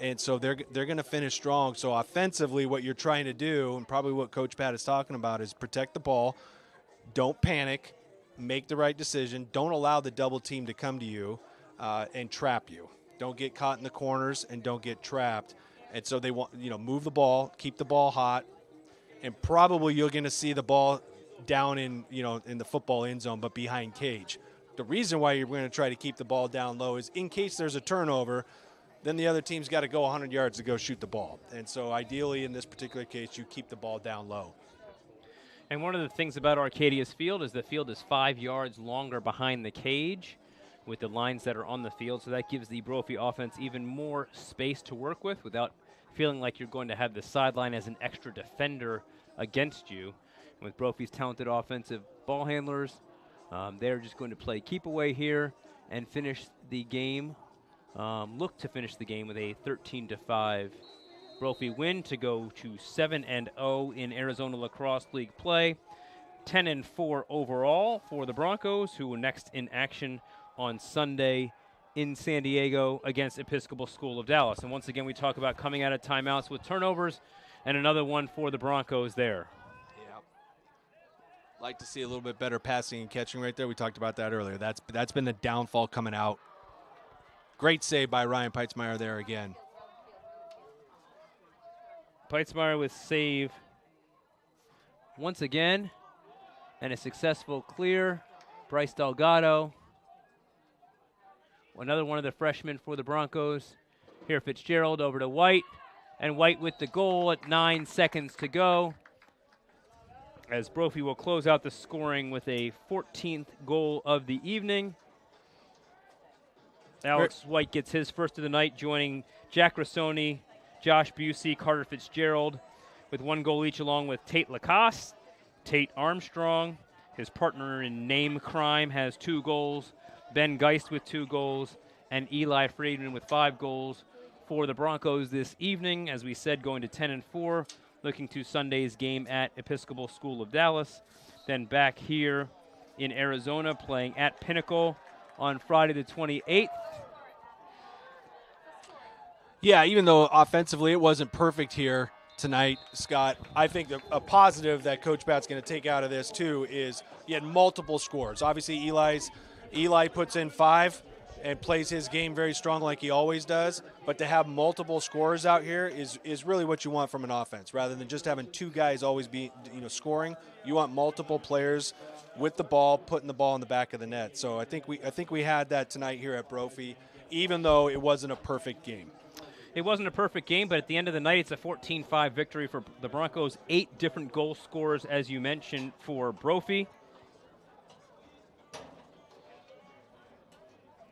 and so they're going to finish strong. So offensively, what you're trying to do, and probably what Coach Pat is talking about, is protect the ball. Don't panic. Make the right decision. Don't allow the double team to come to you and trap you. Don't get caught in the corners and don't get trapped. And so they want, you know, move the ball, keep the ball hot, and probably you're going to see the ball down in, you know, in the football end zone, but behind cage. The reason why you're going to try to keep the ball down low is in case there's a turnover, then the other team's got to go 100 yards to go shoot the ball. And so ideally in this particular case, you keep the ball down low. And one of the things about Arcadia's field is the field is 5 yards longer behind the cage with the lines that are on the field. So that gives the Brophy offense even more space to work with without feeling like you're going to have the sideline as an extra defender against you. And with Brophy's talented offensive ball handlers, they're just going to play keep away here and finish the game, look to finish the game with a 13-5 Brophy win to go to 7-0 in Arizona Lacrosse League play. 10-4 overall for the Broncos, who are next in action on Sunday in San Diego against Episcopal School of Dallas. And once again, we talk about coming out of timeouts with turnovers, and another one for the Broncos there. Yeah. Like to see a little bit better passing and catching right there. We talked about that earlier. That's been the downfall coming out. Great save by Ryan Peitzmeyer there again. Peitzmeyer with save once again, and a successful clear. Bryce Delgado, another one of the freshmen for the Broncos. Here Fitzgerald over to White, and White with the goal at 9 seconds to go, as Brophy will close out the scoring with a 14th goal of the evening. Alex White gets his first of the night, joining Jack Rossoni, Josh Busey, Carter Fitzgerald, with 1 goal each, along with Tate Lacoste, Tate Armstrong. His partner in name crime has 2 goals. Ben Geist with 2 goals, and Eli Friedman with 5 goals for the Broncos this evening. As we said, going to 10-4, looking to Sunday's game at Episcopal School of Dallas. Then back here in Arizona, playing at Pinnacle on Friday the 28th. Yeah, even though offensively it wasn't perfect here tonight, Scott, I think a positive that Coach Pat's going to take out of this, too, is you had multiple scores. Obviously, Eli puts in 5 and plays his game very strong like he always does, but to have multiple scorers out here is really what you want from an offense. Rather than just having 2 guys always be, you know, scoring, you want multiple players with the ball, putting the ball in the back of the net. So I think we had that tonight here at Brophy, even though it wasn't a perfect game. It wasn't a perfect game, but at the end of the night, it's a 14-5 victory for the Broncos. 8 different goal scorers, as you mentioned, for Brophy.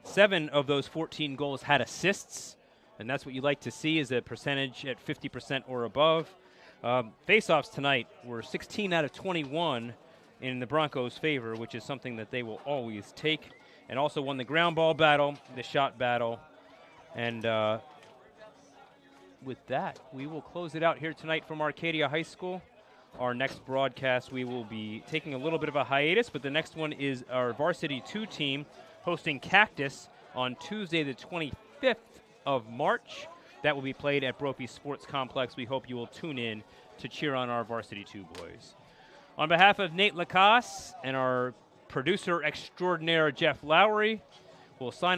7 of those 14 goals had assists, and that's what you like to see, is a percentage at 50% or above. Face-offs tonight were 16 out of 21 in the Broncos' favor, which is something that they will always take, and also won the ground ball battle, the shot battle, and with that, we will close it out here tonight from Arcadia High School. Our next broadcast, we will be taking a little bit of a hiatus, but the next one is our Varsity 2 team hosting Cactus on Tuesday the 25th of March. That will be played at Brophy Sports Complex. We hope you will tune in to cheer on our Varsity 2 boys. On behalf of Nate Lacoste and our producer extraordinaire Jeff Lowry, we'll sign